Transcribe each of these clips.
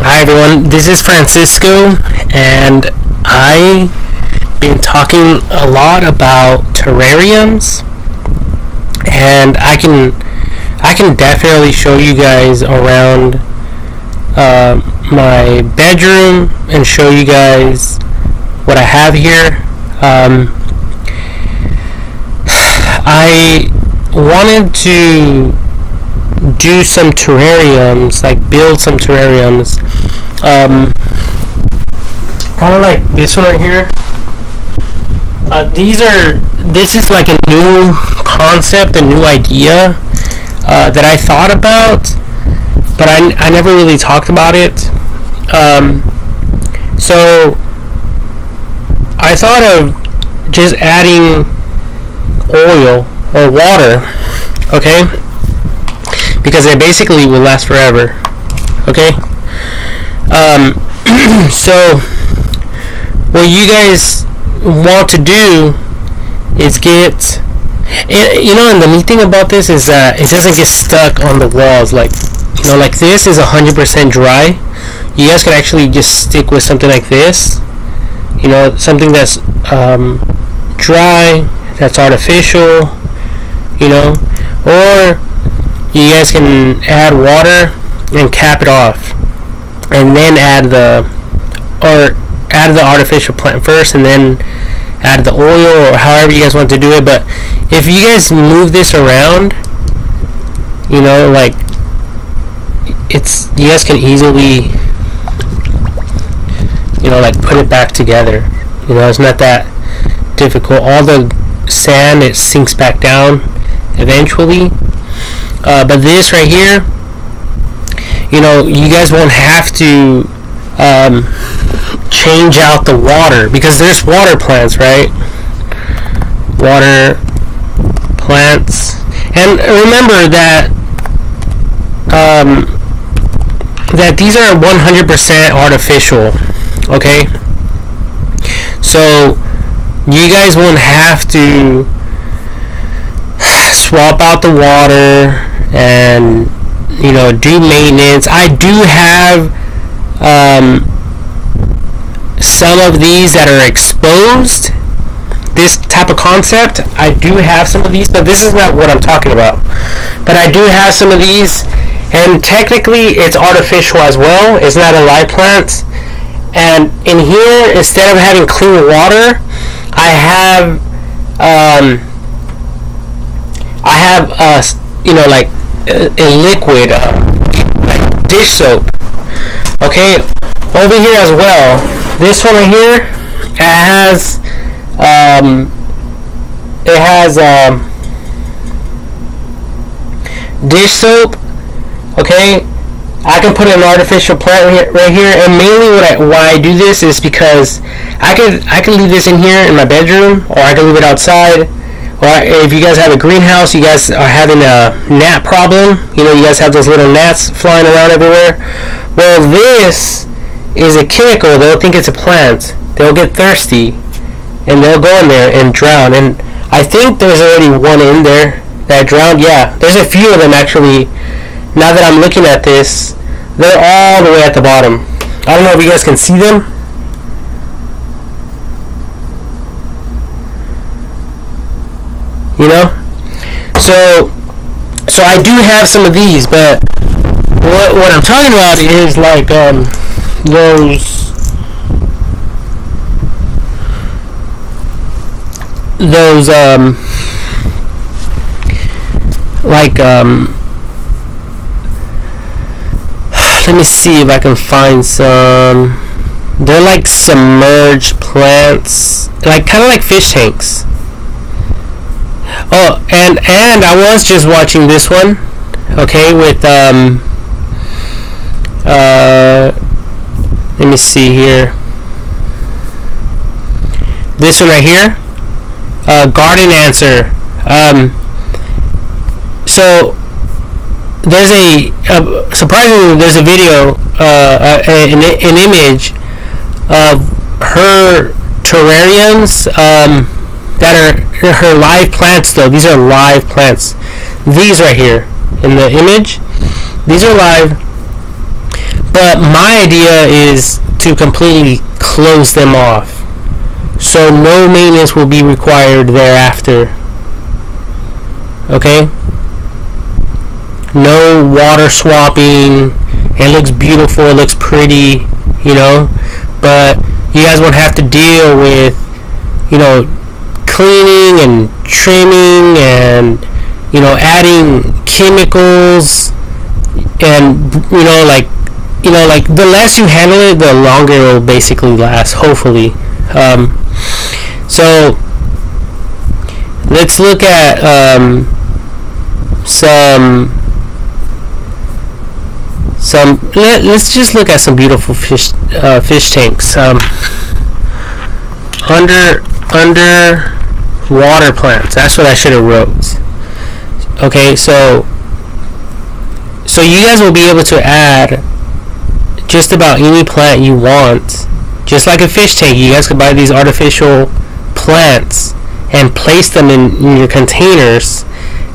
Hi everyone, this is Francisco, and I've been talking a lot about terrariums, and I can definitely show you guys around my bedroom and show you guys what I have here. I wanted to do some terrariums, like build some terrariums, kind of like this one right here. This is like a new concept, a new idea that I thought about, but I never really talked about it. So I thought of just adding oil or water, okay? Because it basically will last forever, okay? So what you guys want to do is get it, and the neat thing about this is that it doesn't get stuck on the walls. Like this is 100% dry. You guys can actually just stick with something like this, something that's dry, that's artificial, or you guys can add water and cap it off, and then add the artificial plant first, and then add the oil, or however you guys want to do it. But if you guys move this around, like you guys can easily, like put it back together. It's not that difficult. All the sand, it sinks back down eventually. But this right here, you guys won't have to change out the water, because there's water plants, right? Water plants. And remember that that these are 100% artificial, okay? So you guys won't have to swap out the water and do maintenance. I do have some of these that are exposed, this type of concept. I do have some of these, but this is not what I'm talking about. But I do have some of these, and technically it's artificial as well. It's not a live plant. And in here, instead of having clean water, I have like a liquid, like dish soap. Okay, over here as well. This one right here, it has dish soap. Okay, I can put an artificial plant right here, and mainly why I do this is because I can leave this in here in my bedroom, or I can leave it outside. Or if you guys have a greenhouse, you guys are having a gnat problem, you guys have those little gnats flying around everywhere. Well, this is a chemical. They'll think it's a plant. They'll get thirsty, and they'll go in there and drown. And I think there's already one in there that drowned. Yeah, there's a few of them actually. Now that I'm looking at this, they're all the way at the bottom. I don't know if you guys can see them. So I do have some of these, but what I'm talking about is like let me see if I can find some. They're like submerged plants, like kind of like fish tanks. Oh, and I was just watching this one, okay, with let me see here. This one right here, garden answer. So there's surprisingly there's a video, an image of her terrariums that are her live plants though. These are live plants. These right here in the image, these are live, But my idea is to completely close them off, so no maintenance will be required thereafter. Okay? No water swapping. It looks beautiful, it looks pretty, you know, but you guys won't have to deal with, you know, cleaning and trimming and, you know, adding chemicals, and like the less you handle it, the longer it will basically last, hopefully. So let's look at let's just look at some beautiful fish tanks. Under water plants. That's what I should have wrote. Okay, so you guys will be able to add just about any plant you want. Just like a fish tank, you guys could buy these artificial plants and place them in your containers,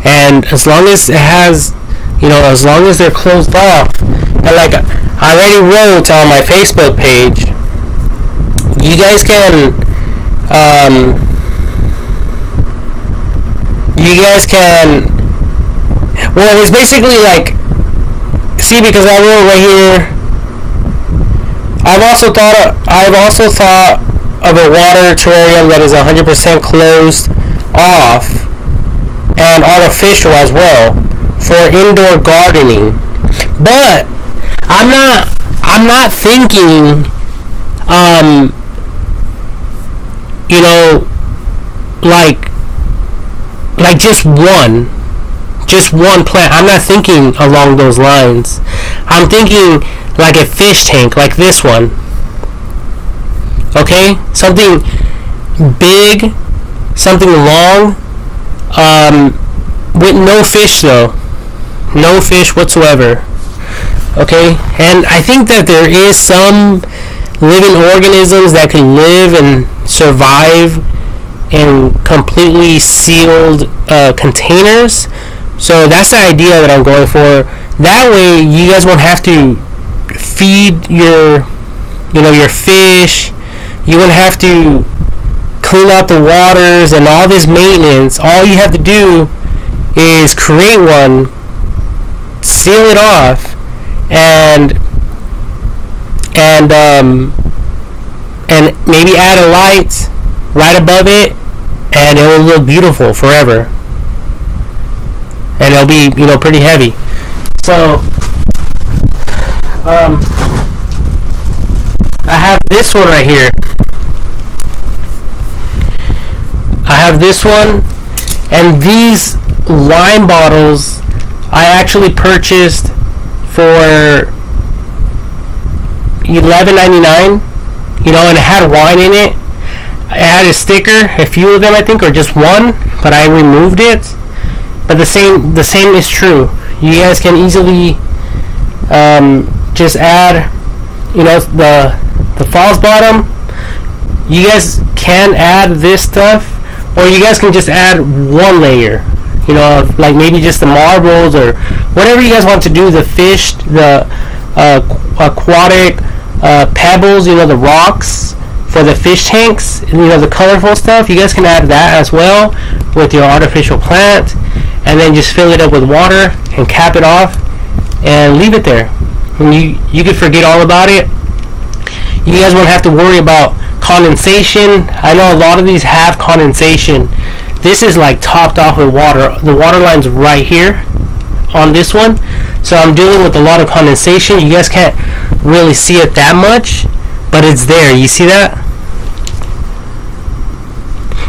and as long as it has, you know, as long as they're closed off, and like I already wrote on my Facebook page, you guys can well, it's basically like, see, because I wrote right here, I've also thought of a water terrarium that is 100% closed off and artificial as well for indoor gardening. But I'm not thinking you know, like just one plant. I'm not thinking along those lines. I'm thinking like a fish tank, like this one. Okay, something big, something long, with no fish though, no fish whatsoever. Okay, and I think that there is some living organisms that can live and survive in completely sealed containers. So that's the idea that I'm going for. That way you guys won't have to feed your fish. You won't have to clean out the waters and all this maintenance. All you have to do is create one, seal it off, and maybe add a light right above it, and it will look beautiful forever. And it'll be, you know, pretty heavy. So I have this one right here. I have this one, and these wine bottles I actually purchased for $11.99. You know, and it had wine in it. It had a sticker, a few of them I think, or just one, but I removed it. But the same is true. You guys can easily just add, you know, the false bottom. You guys can add this stuff, or you guys can just add one layer. You know, like maybe just the marbles or whatever you guys want to do. The fish, the aquatic pebbles, you know, the rocks for the fish tanks, you know, the colorful stuff. You guys can add that as well with your artificial plant, and then just fill it up with water and cap it off and leave it there. And you can forget all about it. You guys won't have to worry about condensation. I know a lot of these have condensation. This is like topped off with water. The water line's right here on this one, so I'm dealing with a lot of condensation. You guys can't really see it that much, but it's there. You see that?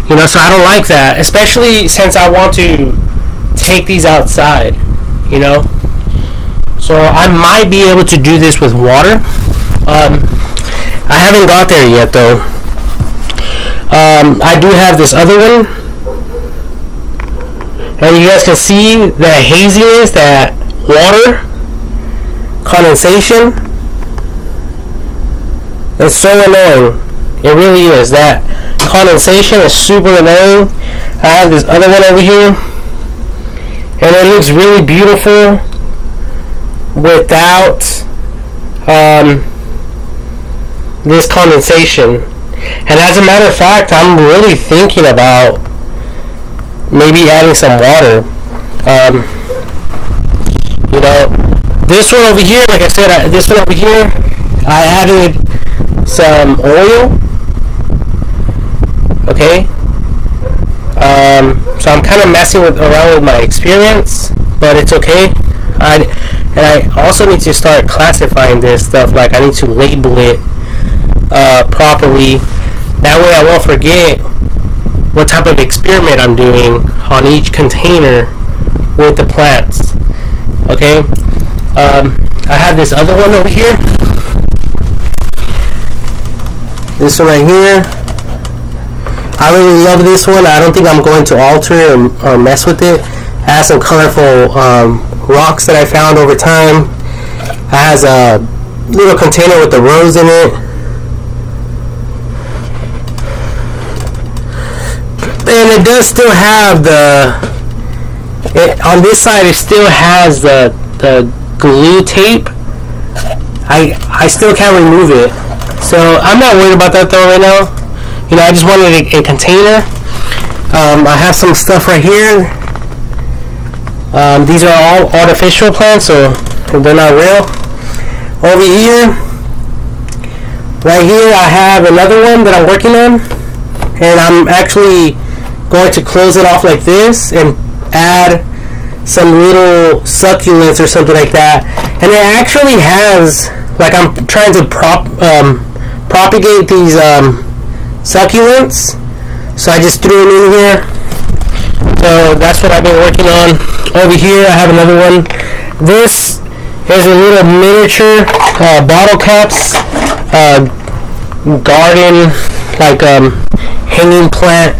You know, so I don't like that, especially since I want to take these outside, you know. So I might be able to do this with water. I haven't got there yet though. I do have this other one, and you guys can see the haziness, that water condensation. It's so annoying. It really is. That condensation is super annoying. I have this other one over here, and it looks really beautiful without this condensation. And as a matter of fact, I'm really thinking about maybe adding some water. You know, this one over here, like I said, this one over here, I added some oil. Okay. So I'm kind of messing around with my experience, but it's okay. And I also need to start classifying this stuff. Like, I need to label it properly. That way I won't forget what type of experiment I'm doing on each container with the plants. Okay. I have this other one over here. This one right here. I really love this one. I don't think I'm going to alter or mess with it. It has some colorful rocks that I found over time. It has a little container with the rose in it. And it does still have on this side it still has the glue tape. I still can't remove it. So I'm not worried about that though right now. You know, I just wanted a container. I have some stuff right here. These are all artificial plants, so they're not real. Over here, right here, I have another one that I'm working on. And I'm actually going to close it off like this and add some little succulents or something like that. And it actually has, like, I'm trying to propagate these succulents, so I just threw them in here. So that's what I've been working on. Over here I have another one. This is a little miniature bottle caps garden, like hanging plant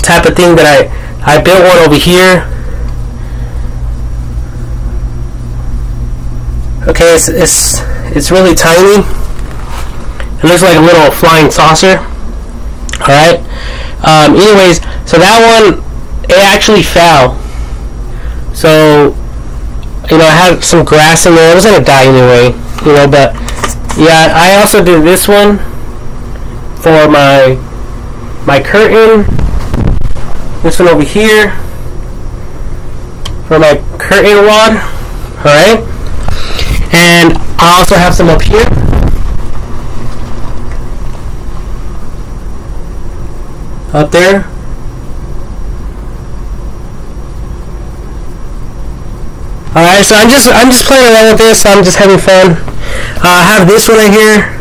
type of thing that I built one over here. Okay, it's really tiny. It looks like a little flying saucer. Alright. Anyways, so that one, it actually fell. So, you know, I had some grass in there. It was gonna die anyway, you know, but yeah, I also did this one for my curtain. This one over here for my curtain rod. Alright. And I also have some up here. Up there. Alright, so I'm just playing around with this. I'm just having fun. I have this one right here.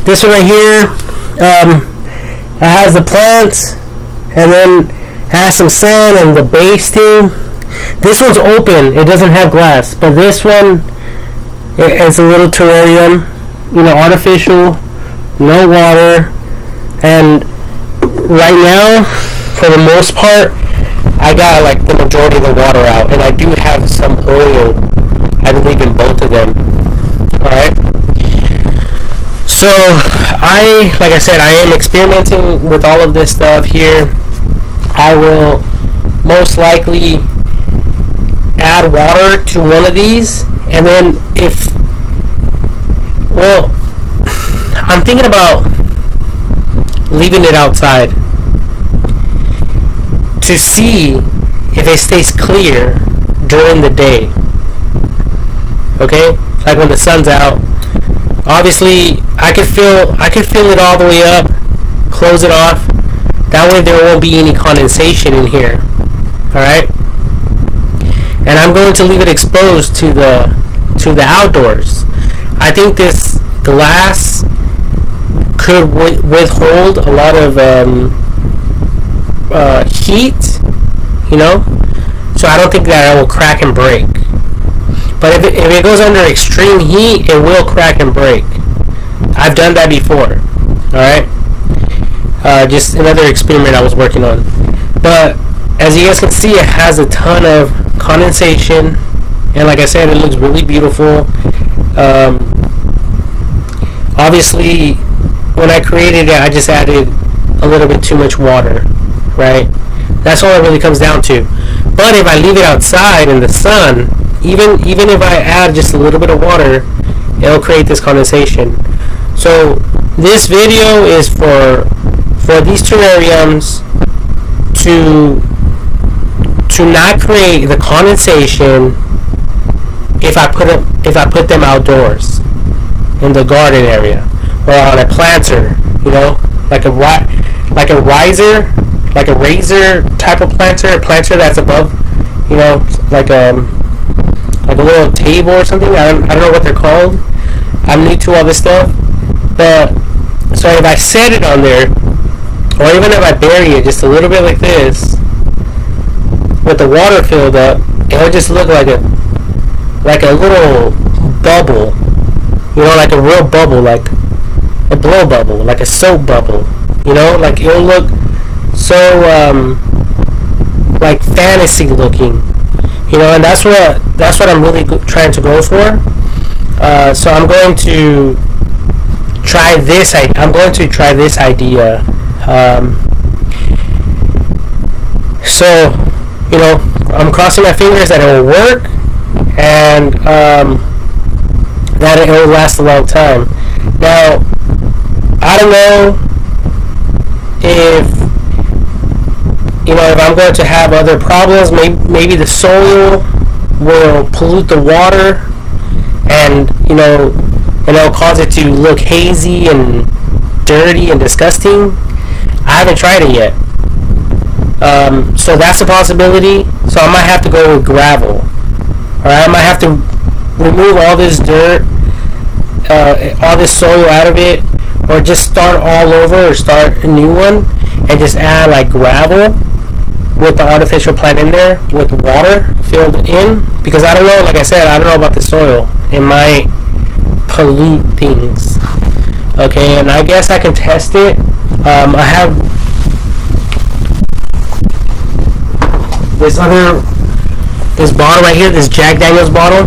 This one right here. It has the plants, and then it has some sand and the base too. This one's open. It doesn't have glass, but this one, it's a little terrarium. You know, artificial, no water, and right now, for the most part, I got like the majority of the water out, and I do have some oil, I believe, in both of them. Alright? So, like I said, I am experimenting with all of this stuff here. I will most likely add water to one of these, and then I'm thinking about leaving it outside to see if it stays clear during the day. Okay, like when the sun's out. Obviously, I could fill it all the way up, close it off. That way, there won't be any condensation in here. All right, and I'm going to leave it exposed to the outdoors. I think this glass could withhold a lot of heat, you know, so I don't think that it will crack and break. But if it goes under extreme heat, it will crack and break. I've done that before. Alright, just another experiment I was working on. But as you guys can see, it has a ton of condensation, and like I said, it looks really beautiful. Obviously, when I created it, I just added a little bit too much water, right? That's all it really comes down to. But if I leave it outside in the sun, even if I add just a little bit of water, it'll create this condensation. So this video is for these terrariums to not create the condensation if I put them outdoors in the garden area or on a planter, you know, like a razor type of planter, a planter that's above, you know, like a little table or something. I don't know what they're called. I'm new to all this stuff, but so if I set it on there, or even if I bury it just a little bit like this, with the water filled up, it'll just look like a little bubble, you know, like a real bubble, like a blow bubble, like a soap bubble, you know, like it'll look so like fantasy looking, you know, and that's what I'm really trying to go for. So I'm going to try this. I'm going to try this idea. So, you know, I'm crossing my fingers that it will work and that it will last a long time. Now, I don't know if I'm going to have other problems. Maybe the soil will pollute the water, and it'll cause it to look hazy and dirty and disgusting. I haven't tried it yet, so that's a possibility. So I might have to go with gravel, or I might have to remove all this dirt, all this soil out of it, or just start all over, or start a new one and just add like gravel with the artificial plant in there with water filled in, because I don't know, like I said, I don't know about the soil. It might pollute things. Okay, and I guess I can test it. I have this bottle right here, this Jack Daniels bottle,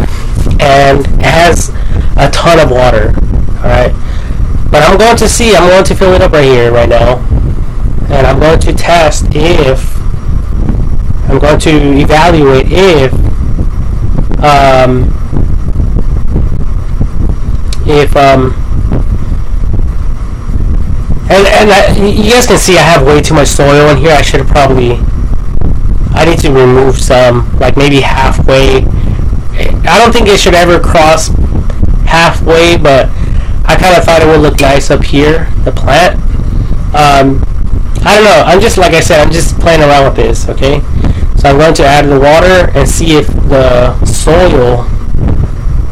and it has a ton of water. Alright, but I'm going to fill it up right here right now, and I'm going to test I'm going to evaluate if you guys can see I have way too much soil in here. I need to remove some, like maybe halfway. I don't think it should ever cross halfway, but I kind of thought it would look nice up here, the plant. I don't know. I'm just playing around with this, okay? So I'm going to add the water and see if the soil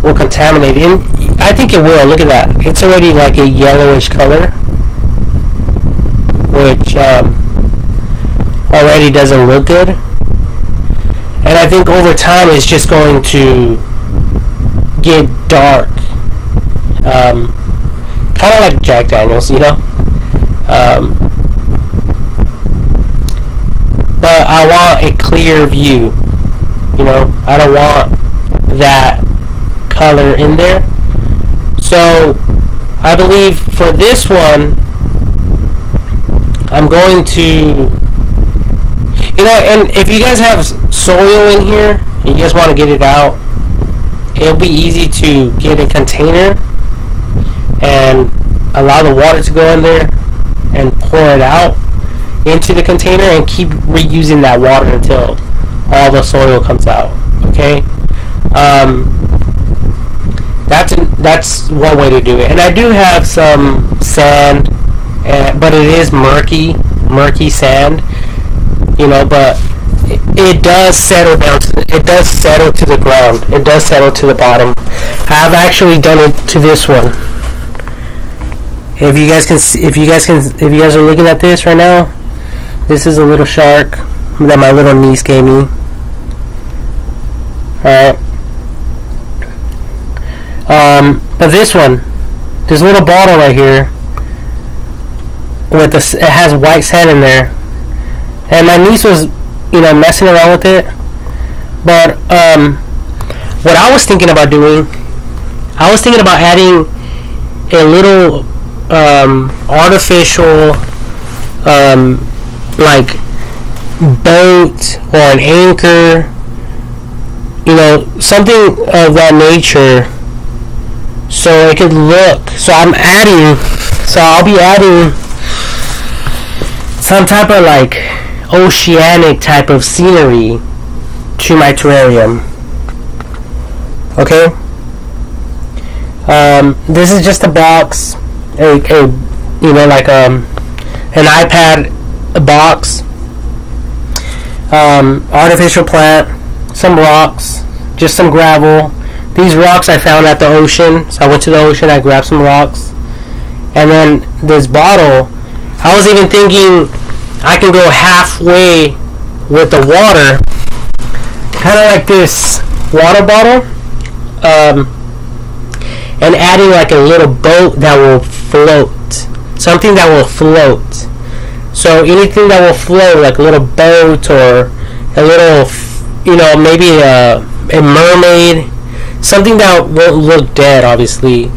will contaminate it. I think it will. Look at that. It's already like a yellowish color, which already doesn't look good. And I think over time it's just going to get dark. Kind of like Jack Daniels, you know? But I want a clear view, you know? I don't want that color in there. So I believe for this one, I'm going to, and if you guys have soil in here and you guys want to get it out, it'll be easy to get a container and allow the water to go in there and pour it out into the container and keep reusing that water until all the soil comes out. Okay, that's one way to do it. And I do have some sand, but it is murky sand, but it does settle down. It does settle to the ground. It does settle to the bottom. I've actually done it to this one. If you guys are looking at this right now, this is a little shark that my little niece gave me. Alright. But this little bottle right here, it has white sand in there, and my niece was, messing around with it. But what I was thinking about doing, I was thinking about adding a little artificial like boat or an anchor, something of that nature, so it could look. So I'll be adding some type of like oceanic type of scenery to my terrarium. Okay. This is just a box, like an iPad box. Artificial plant, some rocks, just some gravel. These rocks I found at the ocean, so I went to the ocean, I grabbed some rocks. And then this bottle, I was even thinking I can go halfway with the water, kind of like this water bottle, and adding like a little boat that will float, something that will float. So anything that will float, like a little boat or a little, maybe a mermaid, something that won't look dead, obviously,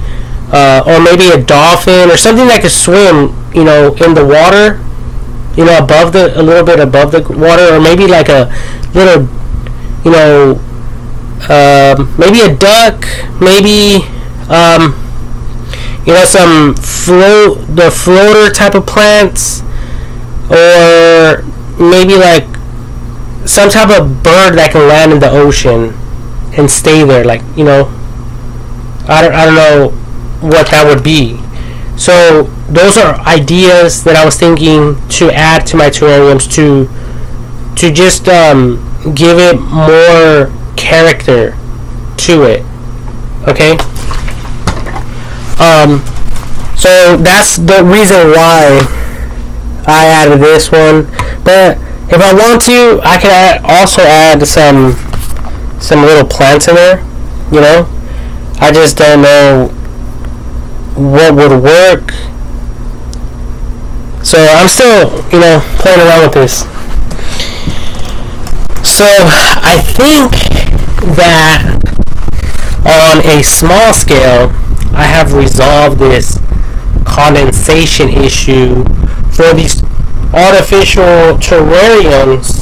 or maybe a dolphin or something that could swim, in the water, a little bit above the water, or maybe like a little, maybe a duck, maybe, some the floater type of plants, or maybe like some type of bird that can land in the ocean and stay there, like, I don't know what that would be. So those are ideas that I was thinking to add to my terrariums to just give it more character to it. Okay. So that's the reason why I added this one. But if I want to, I can also add some little plants in there. I just don't know what would work. So I'm still, playing around with this. So I think that on a small scale, I have resolved this condensation issue for these artificial terrariums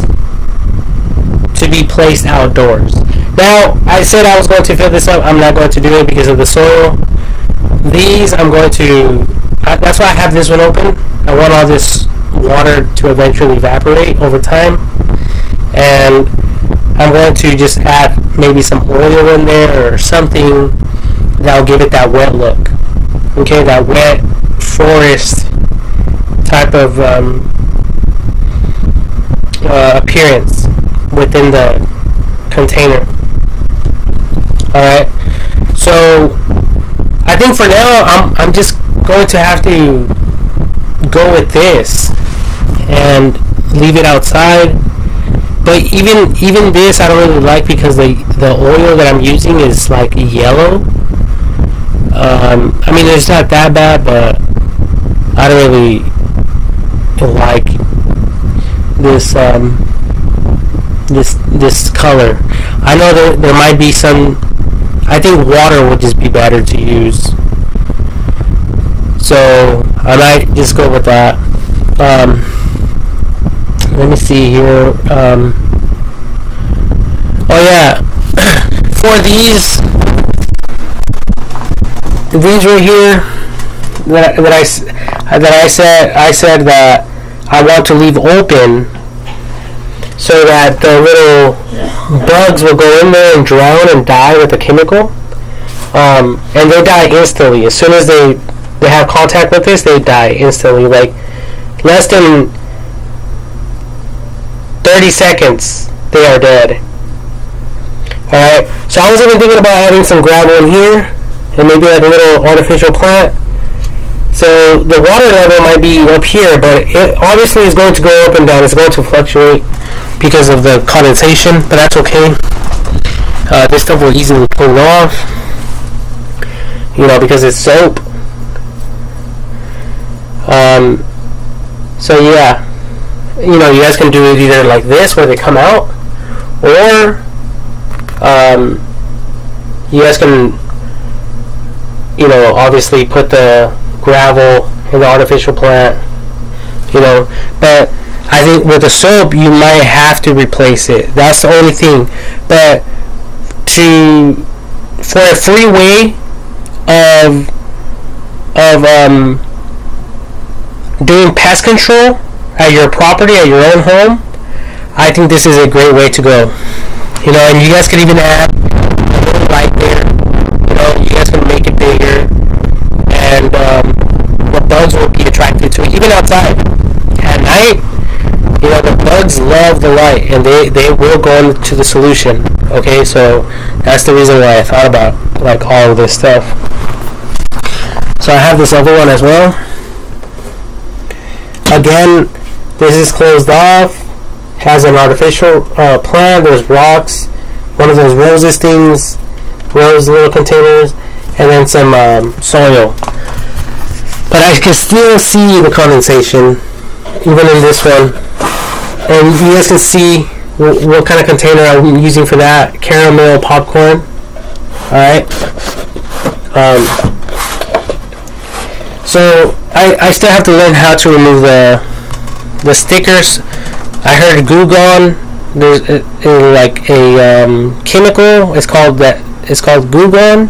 to be placed outdoors. Now, I said I was going to fill this up. I'm not going to do it because of the soil. These I'm going to, that's why I have this one open. I want all this water to eventually evaporate over time, and I'm going to just add maybe some oil in there or something that will give it that wet look. Okay, that wet forest type of appearance within the container. Alright, so I think for now I'm just going to have to go with this and leave it outside. But even this I don't really like because the oil that I'm using is like yellow. I mean, it's not that bad, but I don't really like this this color. I know there might be some. I think water would just be better to use. So I might just go with that. Let me see here. Oh yeah, for these right here that I said that I want to leave open so that the little bugs will go in there and drown and die with the chemical, and they die instantly as soon as they have contact with this. They die instantly, like less than 30 seconds they are dead. Alright, so I was even thinking about adding some gravel in here and maybe like a little artificial plant. So the water level might be up here, but it obviously is going to go up and down. It's going to fluctuate because of the condensation, but that's okay. This stuff will easily pull it off, because it's soap. So yeah, you guys can do it either like this where they come out, or you guys can obviously put the gravel in the artificial plant, but I think with the soap you might have to replace it. That's the only thing. But for a free way of doing pest control at your property, at your own home, I think this is a great way to go. You know, and you guys can even add a little light there. You know, you guys can make it bigger, and the bugs will be attracted to it, even outside. At night, you know, the bugs love the light, and they will go into the solution. Okay, so that's the reason why I thought about like all of this stuff. So I have this other one as well. Again, this is closed off. Has an artificial plant. There's rocks, one of those roses things, rose little containers, and then some soil. But I can still see the condensation, even in this one. And you guys can see what kind of container I'm using for that. Caramel popcorn. Alright. So I still have to learn how to remove the stickers. I heard Goo Gone. There's like a chemical. It's called Goo Gone.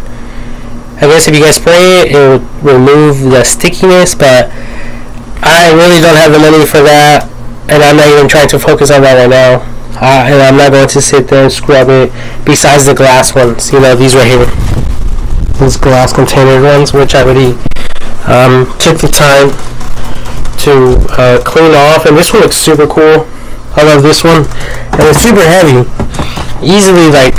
I guess if you guys spray it, it will remove the stickiness. But I really don't have the money for that, and I'm not even trying to focus on that right now. And I'm not going to sit there and scrub it. Besides the glass ones, you know, these right here, these glass container ones, which I already took the time to clean off. And this one looks super cool. I love this one, and it's super heavy, easily like,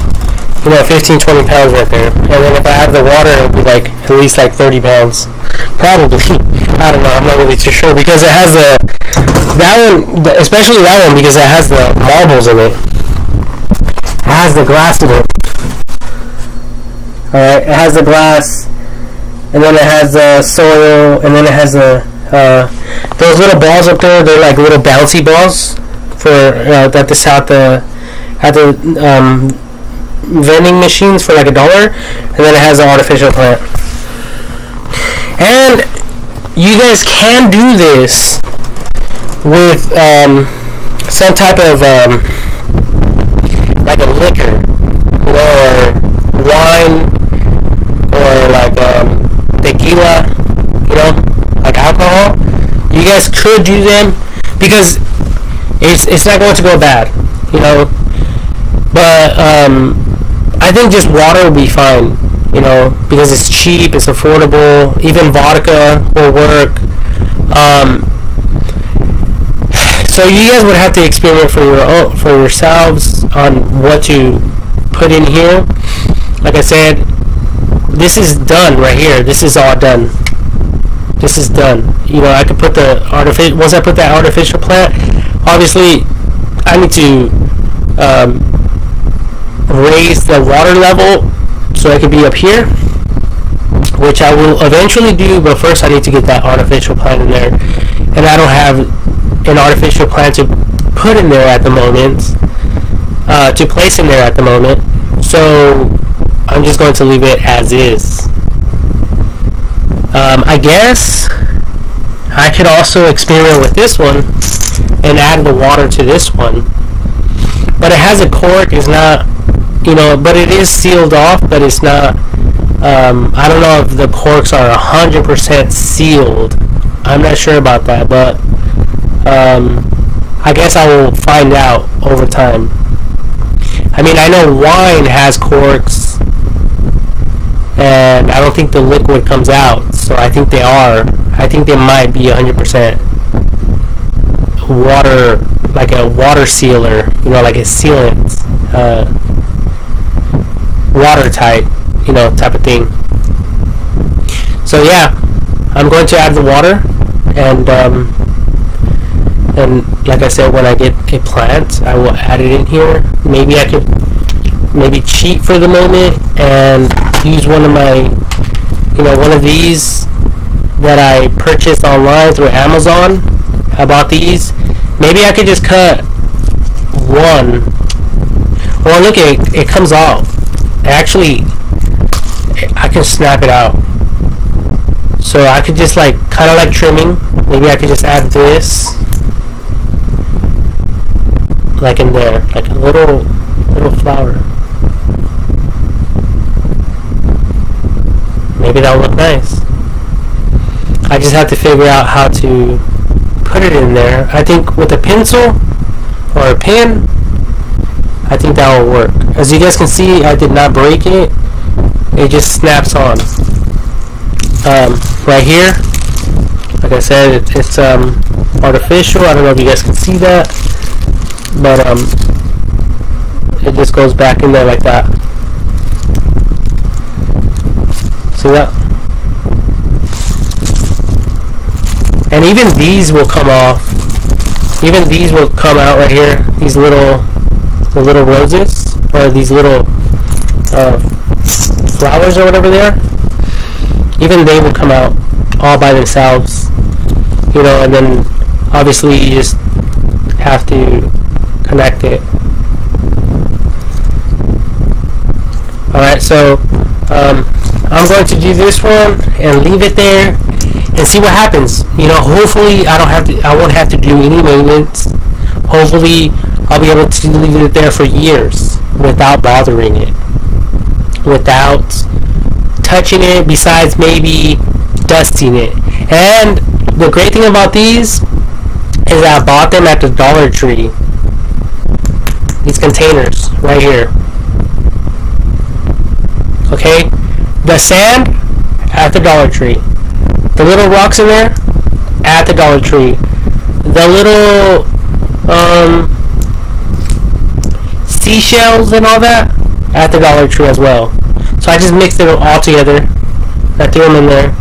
you know, 15-20 pounds right there. And then if I have the water, it'll be like at least like 30 pounds, probably. I don't know, I'm not really too sure, because it has that one, especially that one, because it has the marbles in it. It has the glass in it. Alright, it has the glass, and then it has the soil, and then it has the those little balls up there. They're like little bouncy balls for that they sell at the vending machines for like $1, and then it has an artificial plant. And you guys can do this with some type of like a liquor, or wine, or like tequila, you know, like alcohol. You guys could do them, because it's not going to go bad, you know. But I think just water will be fine, you know, because it's cheap, it's affordable. Even vodka will work. So you guys would have to experiment for yourselves on what to put in here. Like I said, this is done right here. This is all done. This is done. You know, I could put the artificial. Once I put that artificial plant, obviously, I need to raise the water level so it could be up here, which I will eventually do. But first, I need to get that artificial plant in there, and I don't have an artificial plant to put in there at the moment, to place in there at the moment. So I'm just going to leave it as is. I guess I could also experiment with this one and add the water to this one, but it has a cork. It's not, you know, but it is sealed off, but it's not, I don't know if the corks are 100% sealed. I'm not sure about that, but I guess I will find out over time. I mean, I know wine has corks, and I don't think the liquid comes out, so I think they are. I think they might be 100% water, like a water sealer, you know, like a sealant, watertight, you know, type of thing. So yeah, I'm going to add the water, and like I said, when I get a plant, I will add it in here. Maybe I could cheat for the moment and use one of my, you know, one of these that I purchased online through Amazon. I bought these. Maybe I could just cut one. Well, look, it comes out. Actually, I can snap it out. So I could just like, kind of like trimming. Maybe I could just add this, like in there, like a little flower. maybe that'll look nice. I just have to figure out how to put it in there. I think with a pencil or a pen, I think that will work. As you guys can see, I did not break it. It just snaps on. Right here, like I said, it's artificial. I don't know if you guys can see that, but it just goes back in there like that. See that? And even these will come off. Even these will come out right here. These little roses, or these little flowers or whatever they are. Even they will come out all by themselves, you know. And then obviously you just have to connect it. Alright, so I'm going to do this one and leave it there and see what happens. You know, hopefully I won't have to do any maintenance. Hopefully I'll be able to leave it there for years without bothering it, without touching it, besides maybe dusting it. And the great thing about these is that I bought them at the Dollar Tree. These containers right here. Okay, the sand at the Dollar Tree, the little rocks in there at the Dollar Tree, the little seashells and all that at the Dollar Tree as well. So I just mixed it all together. I threw them in there.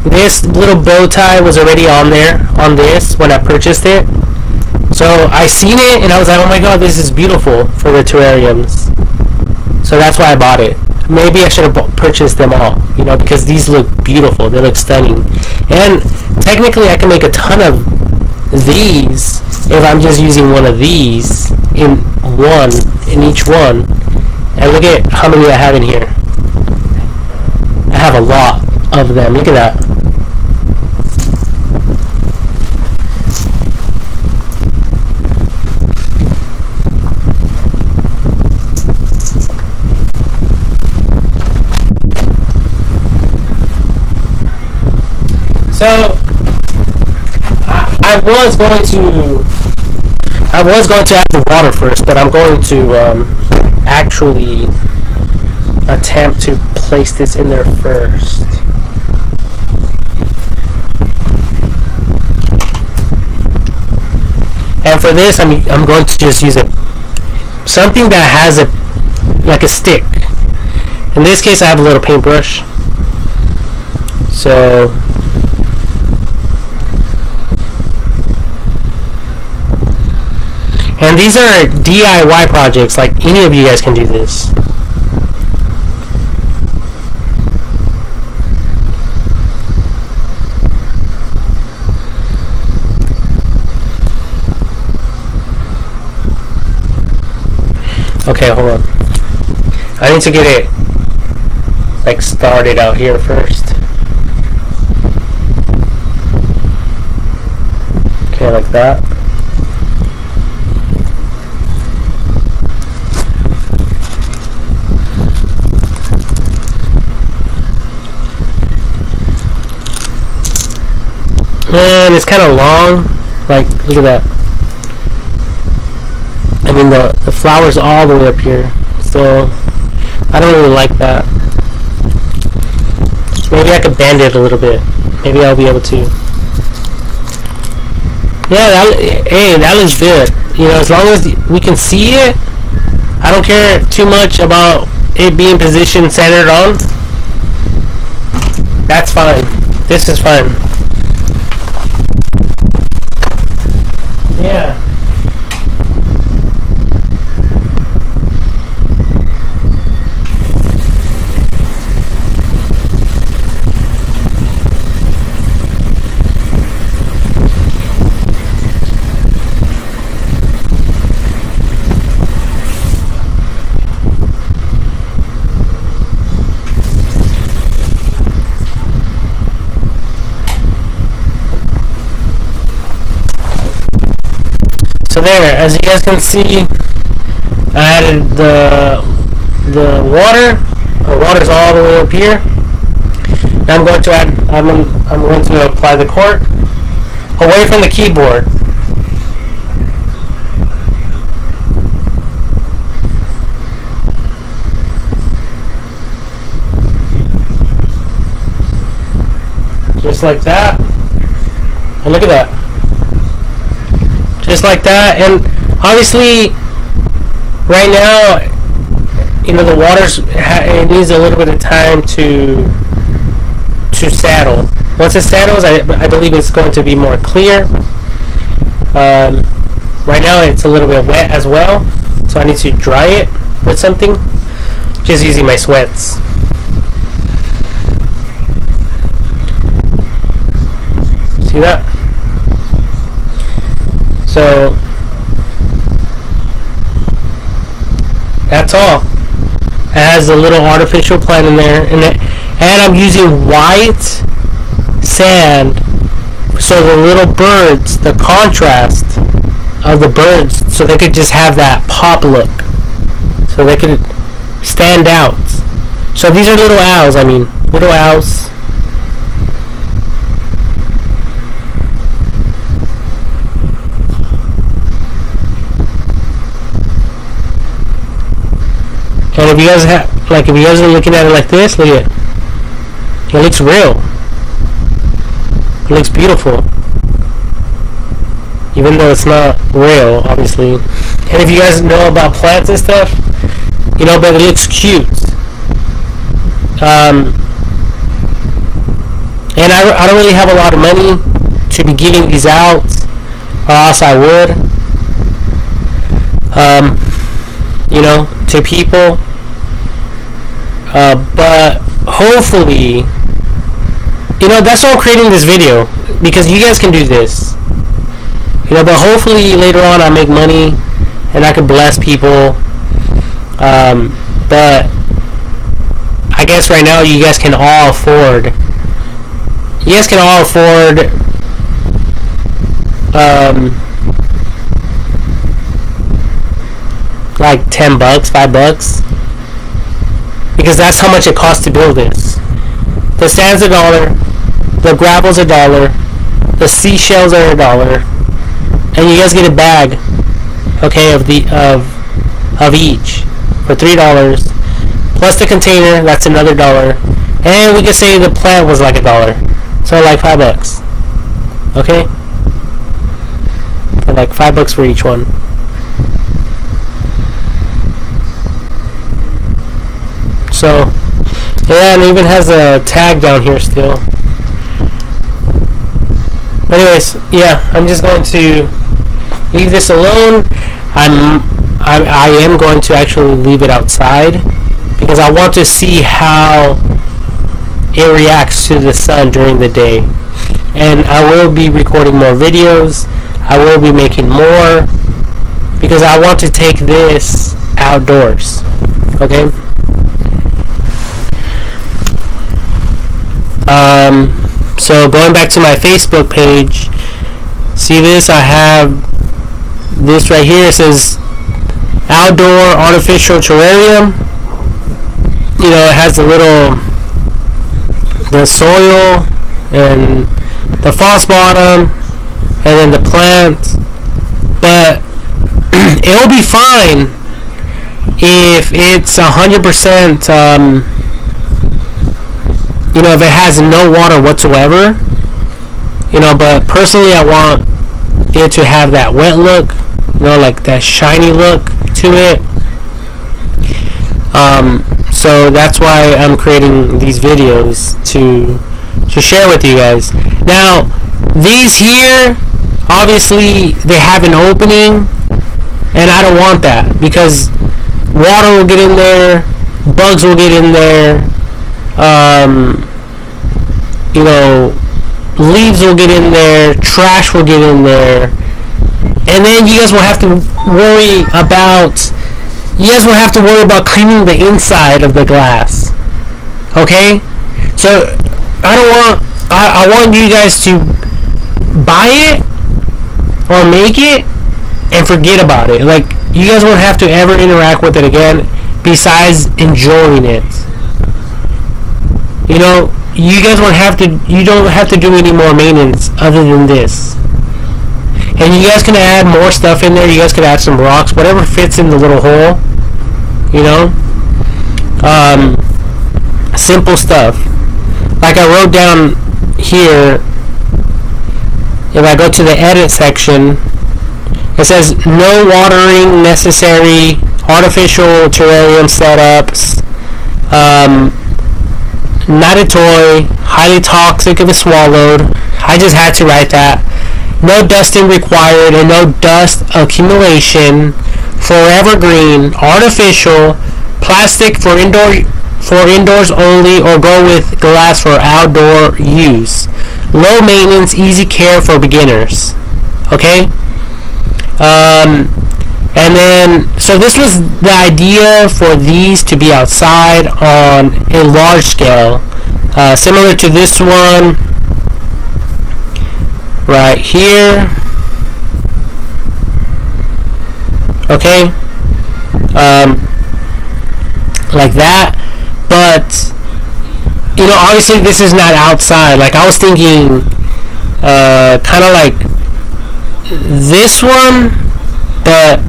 This little bow tie was already on there on this when I purchased it. So I seen it and I was like, oh my god, this is beautiful for the terrariums. So that's why I bought it. Maybe I should have purchased them all, you know, because these look beautiful. They look stunning. And technically I can make a ton of these if I'm just using one of these in each one. And look at how many I have in here. I have a lot of them. Look at that. So I was going to add the water first, but I'm going to actually attempt to place this in there first. And for this, I'm going to just use something that has like a stick. In this case, I have a little paintbrush. So and these are DIY projects, like any of you guys can do this. Okay, hold on. I need to get it like started out here first. Okay, like that. And it's kind of long. Like, look at that. I mean, the flower's all the way up here. So, I don't really like that. Maybe I could bend it a little bit. Maybe I'll be able to. Yeah, hey, that looks good. You know, as long as we can see it, I don't care too much about it being positioned centered on. That's fine. This is fine. Yeah. So there, as you guys can see, I added the water. The water's all the way up here. Now I'm going to add. I'm going to apply the cork away from the keyboard. Just like that. And look at that. Just like that. And obviously, right now, you know, the water's, it needs a little bit of time to saddle. Once it saddles, I believe it's going to be more clear. Right now, it's a little bit wet as well, so I need to dry it with something. Just using my sweats. See that? So that's all. It has a little artificial plant in there, and I'm using white sand, so the little birds, the contrast of the birds, so they could just have that pop look, so they could stand out. So these are little owls. I mean, little owls. And if you guys have, like, if you guys are looking at it like this, look at it. It looks real. It looks beautiful. Even though it's not real, obviously. And if you guys know about plants and stuff, you know, but it looks cute. And I don't really have a lot of money to be giving these out, or else I would. You know, to people. But hopefully, you know, that's why I'm creating this video, because you guys can do this. You know, but hopefully later on I make money and I can bless people. But I guess right now you guys can all afford. You guys can all afford. Like $10, $5, because that's how much it costs to build this. The sand's $1, the gravel's $1, the seashells are $1, and you guys get a bag, okay, of each for $3, plus the container, that's another $1, and we could say the plant was like $1, so like $5, okay, and like $5 for each one. So, yeah, and it even has a tag down here still. But anyways, yeah, I'm just going to leave this alone. I am going to actually leave it outside, because I want to see how it reacts to the sun during the day. And I will be recording more videos. I will be making more, because I want to take this outdoors. Okay? So going back to my Facebook page, see this? I have this right here. It says outdoor artificial terrarium. You know, it has the soil and the false bottom, and then the plant. But it'll be fine if it's 100%. You know, if it has no water whatsoever, you know, but personally I want it to have that wet look, you know, like that shiny look to it. So that's why I'm creating these videos to share with you guys. Now, these here, obviously they have an opening, and I don't want that, because water will get in there, bugs will get in there, you know, leaves will get in there, trash will get in there, and then you guys will have to worry about cleaning the inside of the glass. Okay? So I want you guys to buy it or make it and forget about it. Like, you guys won't have to ever interact with it again besides enjoying it. You know, you guys won't have to. You don't have to do any more maintenance other than this. And you guys can add more stuff in there. You guys can add some rocks, whatever fits in the little hole. You know, simple stuff. Like I wrote down here. If I go to the edit section, it says no watering necessary. Artificial terrarium setups. Not a toy. Highly toxic if it's swallowed. I just had to write that. No dusting required and no dust accumulation. Forever green. Artificial. Plastic for indoors only, or go with glass for outdoor use. Low maintenance, easy care for beginners. Okay? And then, so this was the idea for these to be outside on a large scale. Similar to this one right here. Okay? Like that. But, you know, obviously this is not outside. Like, I was thinking, kind of like this one, but,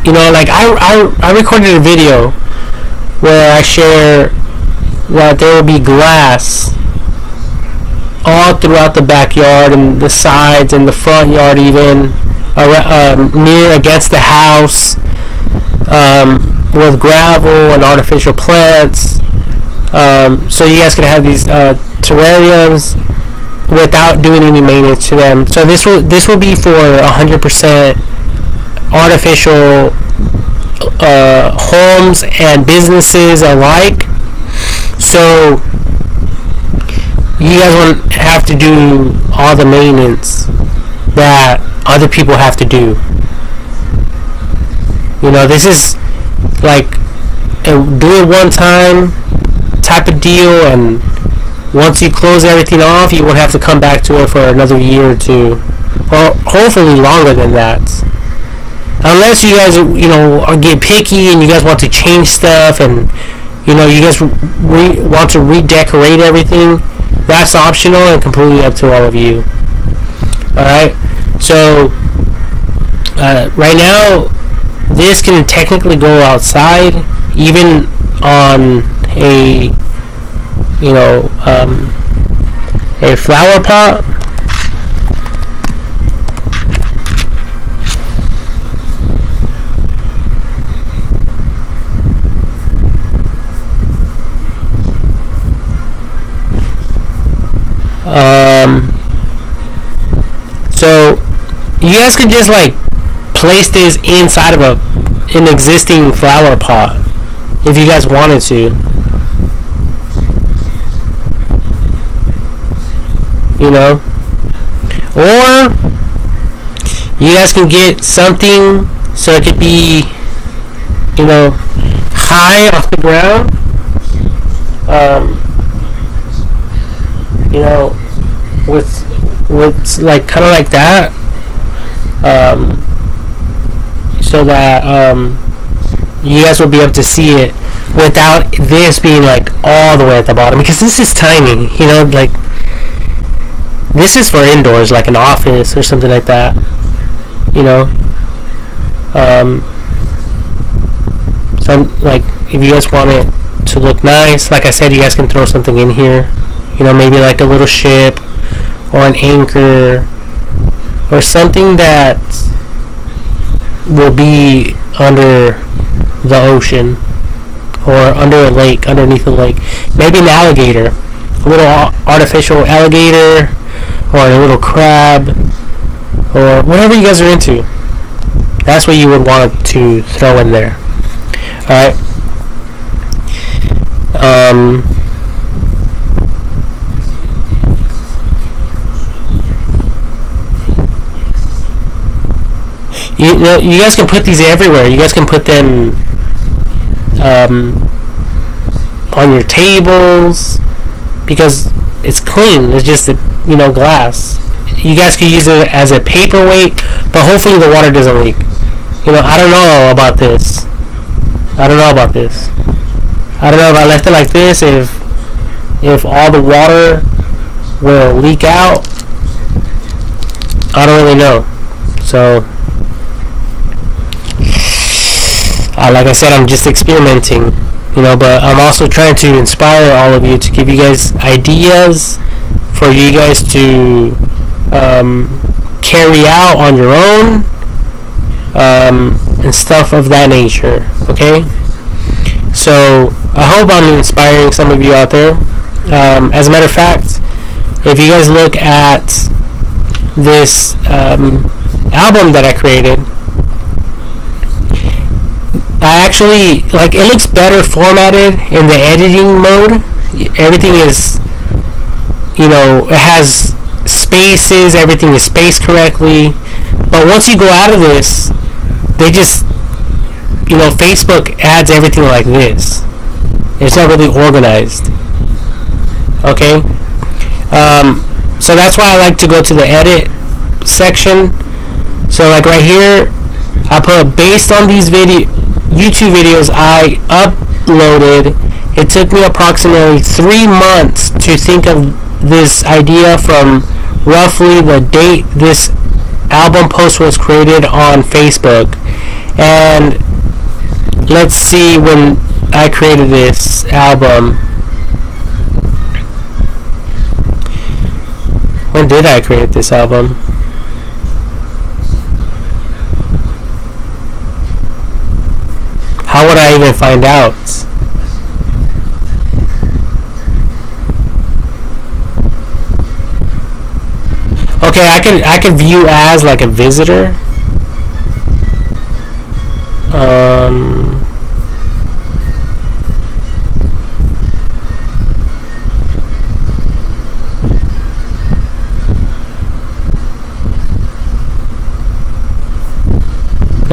you know, like I recorded a video where I share that there will be glass all throughout the backyard and the sides and the front yard, even near against the house, with gravel and artificial plants. So you guys can have these terrariums without doing any maintenance to them. So this will be for 100% artificial homes and businesses alike. So you guys won't have to do all the maintenance that other people have to do. You know, this is like a do it one time type of deal, and once you close everything off, you won't have to come back to it for another year or two, or hopefully longer than that. Unless you guys, you know, get picky and you guys want to change stuff, and you know, you guys want to redecorate everything, that's optional and completely up to all of you. Alright, so right now this can technically go outside, even on a, you know, a flower pot. So you guys could just like place this inside of an existing flower pot if you guys wanted to. You know, or you guys can get something so it could be, you know, high off the ground. You know, with like kind of like that, so that you guys will be able to see it without this being like all the way at the bottom, because this is tiny. You know, like this is for indoors, like an office or something like that. You know, so like if you guys want it to look nice, like I said, you guys can throw something in here. You know, maybe like a little ship or an anchor or something that will be under the ocean or under a lake, underneath a lake. Maybe an alligator, a little artificial alligator, or a little crab, or whatever you guys are into. That's what you would want to throw in there. Alright. You know, you guys can put these everywhere. You guys can put them on your tables, because it's clean. It's just, you know, glass. You guys can use it as a paperweight, but hopefully the water doesn't leak. You know, I don't know about this. I don't know if I left it like this, if if all the water will leak out, I don't really know. So like I said, I'm just experimenting, you know, but I'm also trying to inspire all of you, to give you guys ideas for you guys to carry out on your own, and stuff of that nature. Okay, so I hope I'm inspiring some of you out there. As a matter of fact, if you guys look at this album that I created, I actually, like, it looks better formatted in the editing mode. Everything is, you know, it has spaces, everything is spaced correctly. But once you go out of this, they just, you know, Facebook adds everything like this. It's not really organized. Okay? So that's why I like to go to the edit section. So like right here, I put, based on these YouTube videos I uploaded, it took me approximately 3 months to think of this idea from roughly the date this album post was created on Facebook. And let's see when I created this album. When did I create this album? How would I even find out? Okay, I can view as like a visitor.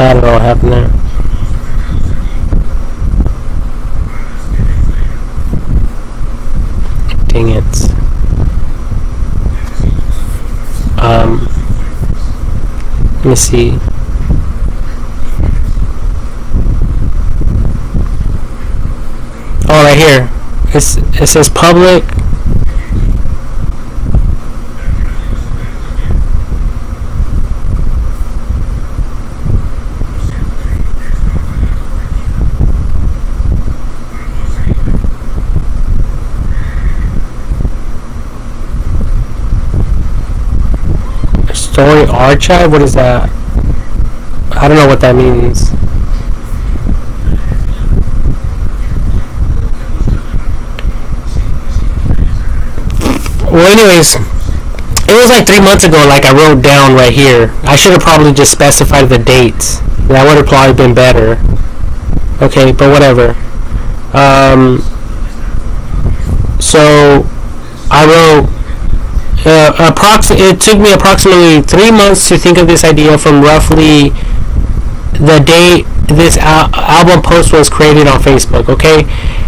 I don't know what happened there. Dang it. Let me see. Oh, right here. It says public. Story archive? What is that? I don't know what that means. Well, anyways, it was like 3 months ago, like I wrote down right here. I should have probably just specified the dates. That would have probably been better. Okay, but whatever. So I wrote, it took me approximately 3 months to think of this idea from roughly the date this album post was created on Facebook. Okay,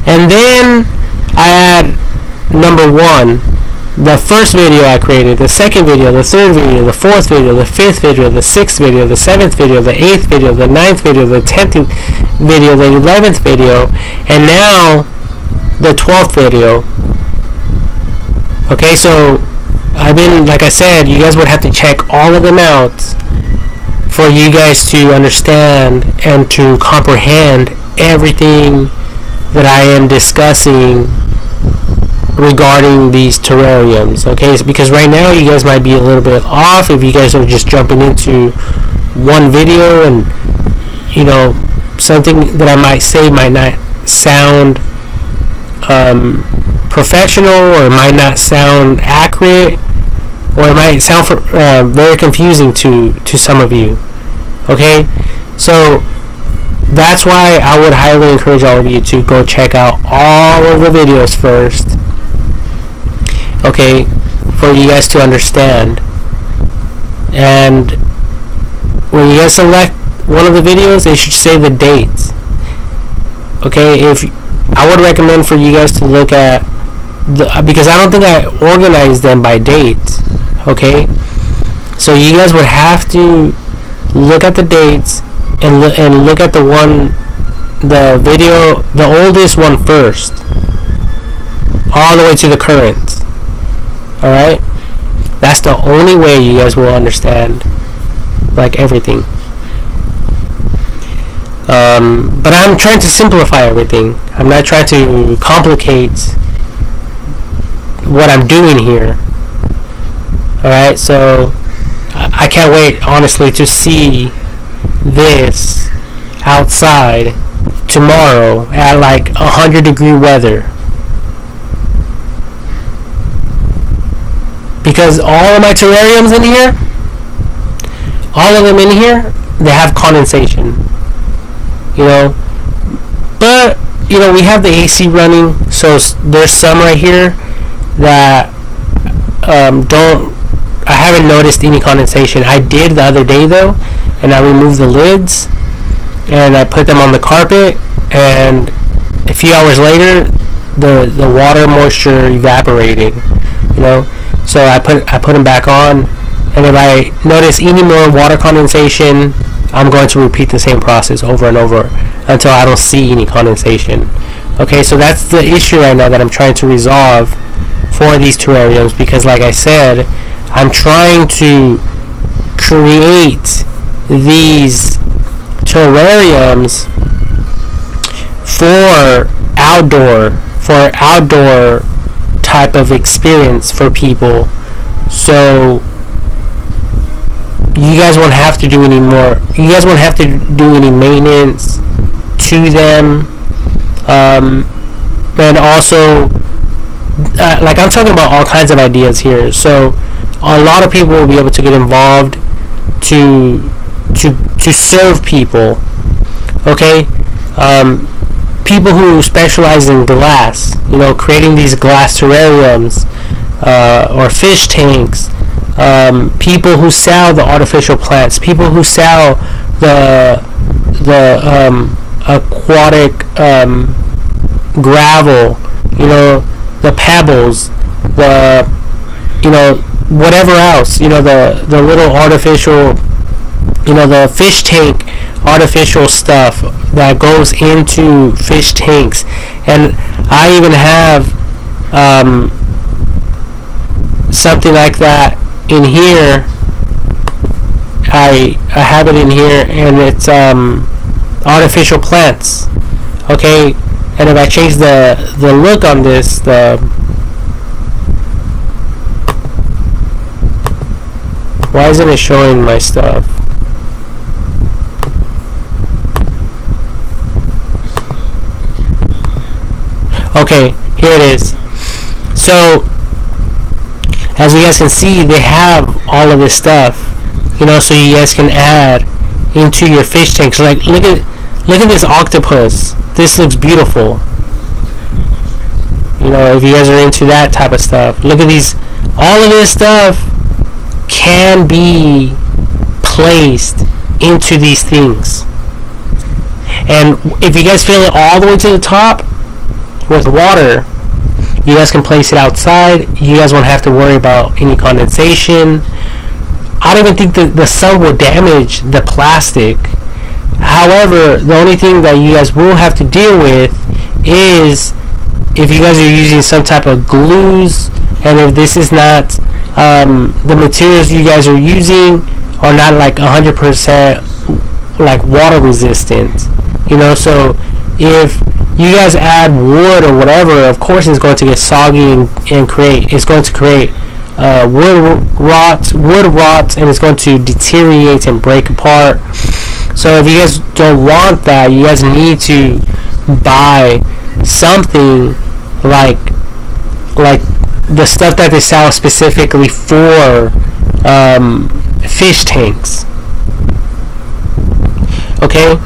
and then I had number 1, the first video I created, the second video, the third video, the fourth video, the fifth video, the sixth video, the seventh video, the eighth video, the ninth video, the 10th video, the 11th video, and now the 12th video. Okay, so I've been, like I said, you guys would have to check all of them out for you guys to understand and to comprehend everything that I am discussing regarding these terrariums. Okay, so because right now you guys might be a little bit off if you guys are just jumping into one video, and you know, something that I might say might not sound professional, or it might not sound accurate, or it might sound very confusing to some of you. Okay, so that's why I would highly encourage all of you to go check out all of the videos first, okay, for you guys to understand. And when you guys select one of the videos, they should say the dates. Okay, if I would recommend for you guys to look at because I don't think I organized them by date. Okay, so you guys would have to look at the dates and look at the video, the oldest one first. all the way to the current. Alright? That's the only way you guys will understand, like, everything. But I'm trying to simplify everything. I'm not trying to complicate what I'm doing here. Alright, so I can't wait, honestly, to see this outside tomorrow at like 100-degree weather. Because all of my terrariums in here, all of them in here, they have condensation. You know, but you know, we have the AC running, so there's some right here that I haven't noticed any condensation. I did the other day though, and I removed the lids and I put them on the carpet, and a few hours later the water moisture evaporated, you know. So I put them back on, and if I notice any more water condensation, I'm going to repeat the same process over and over until I don't see any condensation. Okay, so that's the issue right now that I'm trying to resolve for these terrariums, because like I said, I'm trying to create these terrariums for outdoor type of experience for people, so you guys won't have to do any more. You guys won't have to do any maintenance to them, and also, like, I'm talking about all kinds of ideas here. So a lot of people will be able to get involved to serve people. Okay, people who specialize in glass, you know, creating these glass terrariums or fish tanks. People who sell the artificial plants, people who sell the aquatic gravel, you know, the pebbles, the, you know, whatever else, you know, the little artificial, you know, the fish tank artificial stuff that goes into fish tanks. And I even have something like that in here. I have it in here, and it's artificial plants. Okay, and if I change the look on this, why isn't it showing my stuff? Okay, here it is. So as you guys can see, they have all of this stuff, you know, so you guys can add into your fish tanks. Like, look at this octopus. This looks beautiful. You know, if you guys are into that type of stuff, look at these. All of this stuff can be placed into these things. And if you guys fill it all the way to the top with water, you guys can place it outside. You guys won't have to worry about any condensation. I don't even think that the sun will damage the plastic. However, the only thing that you guys will have to deal with is if you guys are using some type of glues, and if this is not, the materials you guys are using are not like 100% like water resistant, you know. So if you guys add wood or whatever, of course it's going to get soggy and it's going to create wood rot, and it's going to deteriorate and break apart. So if you guys don't want that, you guys need to buy something like the stuff that they sell specifically for fish tanks. Okay,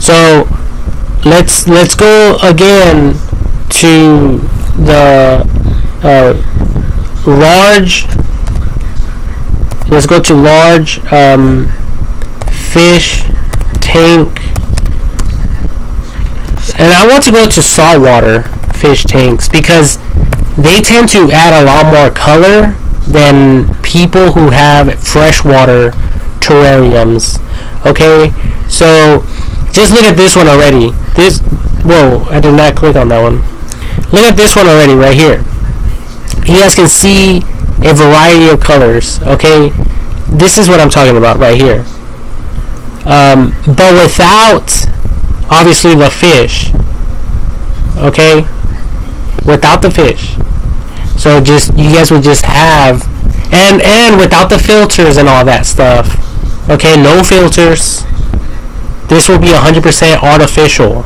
so let's go again to the large. Let's go to large fish tank, and I want to go to saltwater fish tanks because they tend to add a lot more color than people who have freshwater terrariums. Okay, so just look at this one already. Whoa, I did not click on that one. Look at this one already right here. You guys can see a variety of colors. Okay, this is what I'm talking about right here. But without obviously the fish. Okay, without the fish. So just you guys would just have, and without the filters and all that stuff. Okay, no filters. This will be 100% artificial.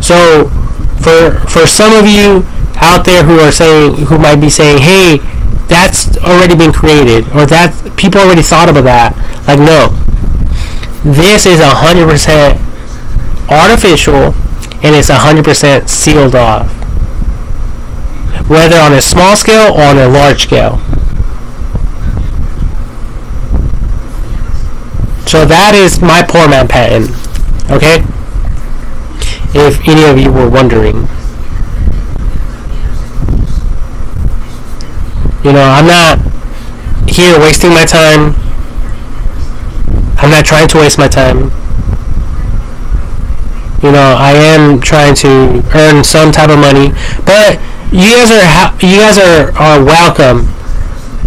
So for some of you out there who might be saying, hey, that's already been created, or that people already thought about that. Like, no, this is 100% artificial, and it's 100% sealed off, whether on a small scale or on a large scale. So that is my poor man patent. Okay, if any of you were wondering. You know, I'm not here wasting my time. I'm not trying to waste my time. You know, I am trying to earn some type of money, but you guys are welcome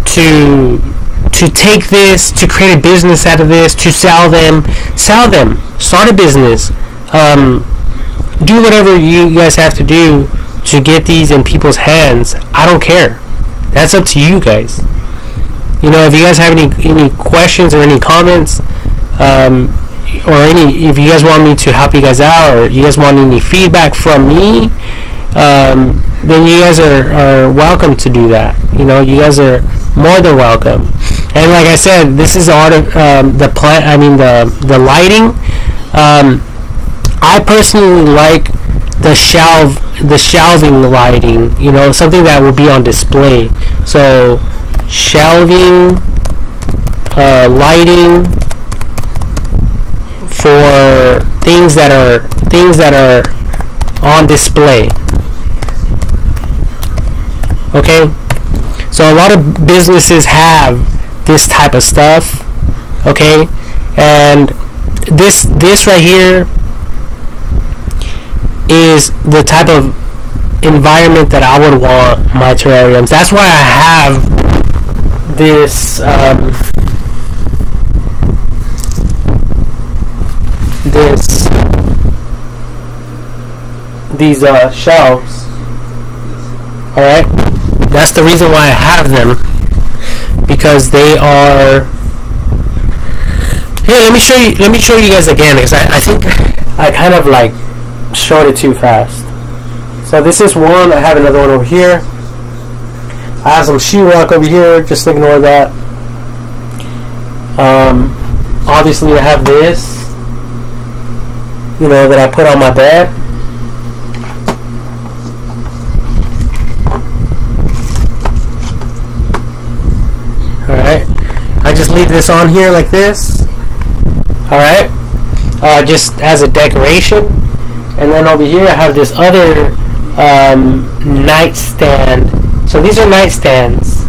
to take this, to create a business out of this, to sell them, start a business, do whatever you guys have to do to get these in people's hands. I don't care. That's up to you guys. You know, if you guys have any questions or any comments, or if you guys want me to help you guys out, or you guys want any feedback from me, then you guys are welcome to do that. You know, you guys are more than welcome. And like I said, this is all the lighting. I personally like the shelving lighting, you know, something that will be on display. So shelving lighting for things that are on display. Okay, so a lot of businesses have this type of stuff. Okay, and this right here is the type of environment that I would want my terrariums. That's why I have this these shelves. All right, that's the reason why I have them, because they are. Here, let me show you guys again, because I think I kind of like showed it too fast. So this is one. I have another one over here. I have some sheetrock over here. Just ignore that. Obviously, I have this, you know, that I put on my bed. All right. I just leave this on here like this. All right. Just as a decoration. And then over here I have this other nightstand. So these are nightstands.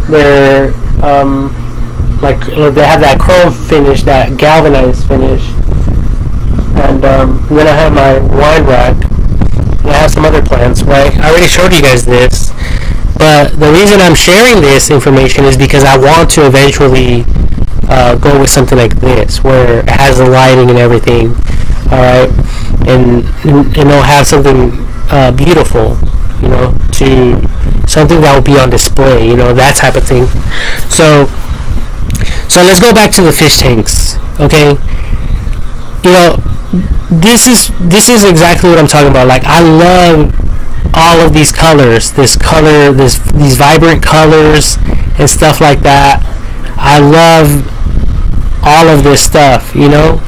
They're like they have that chrome finish, that galvanized finish. And then I have my wine rack. And I have some other plants. Right? I already showed you guys this. But the reason I'm sharing this information is because I want to eventually go with something like this, where it has the lighting and everything. All right, and it'll have something beautiful, you know, to something that will be on display, you know, that type of thing. So let's go back to the fish tanks. Okay, you know, this is exactly what I'm talking about. Like, I love all of these colors, these vibrant colors and stuff like that. I love all of this stuff, you know.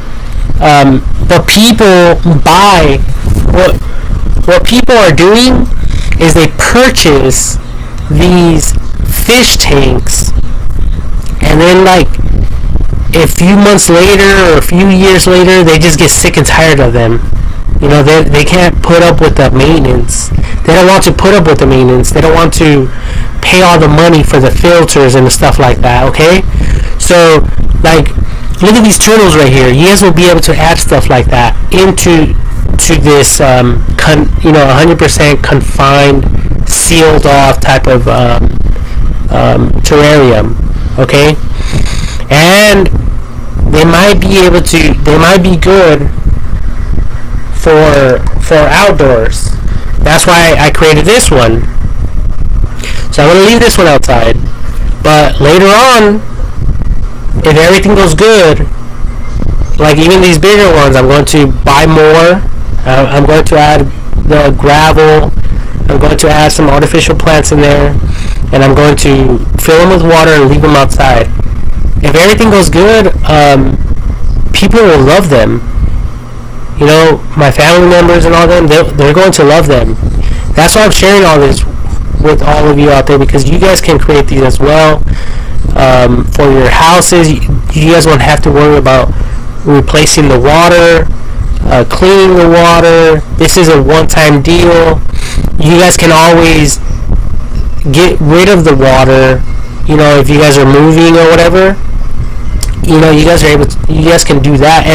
But people buy, what people are doing is they purchase these fish tanks, and then like a few months later or a few years later, they just get sick and tired of them. You know, they can't put up with the maintenance. They don't want to put up with the maintenance. They don't want to pay all the money for the filters and the stuff like that. Okay, so like, look at these turtles right here. You guys will be able to add stuff like that into to this 100% confined, sealed off type of terrarium. Okay, and they might be good for outdoors. That's why I created this one. So I'm going to leave this one outside. But later on, if everything goes good, like even these bigger ones, I'm going to buy more. I'm going to add the gravel. I'm going to add some artificial plants in there. And I'm going to fill them with water and leave them outside. If everything goes good, people will love them. You know, my family members and all them, they're going to love them. That's why I'm sharing all this with all of you out there, because you guys can create these as well for your houses. You guys won't have to worry about replacing the water, cleaning the water. This is a one-time deal. You guys can always get rid of the water, you know, if you guys are moving or whatever. You know, you guys can do that.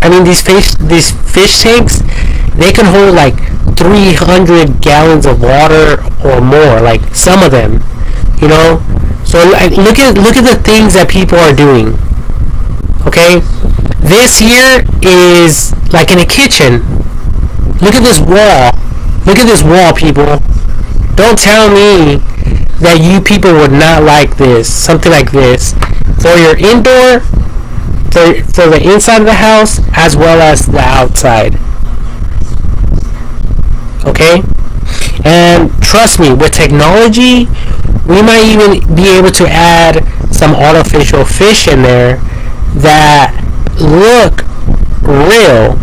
And these fish tanks, they can hold like 300 gallons of water or more, like some of them, you know. So look at the things that people are doing. Okay, this here is like in a kitchen. Look at this wall. Look at this wall, people. Don't tell me that you people would not like this, something like this, for your indoor, for the inside of the house as well as the outside. Okay? And trust me, with technology, we might even be able to add some artificial fish in there that look real,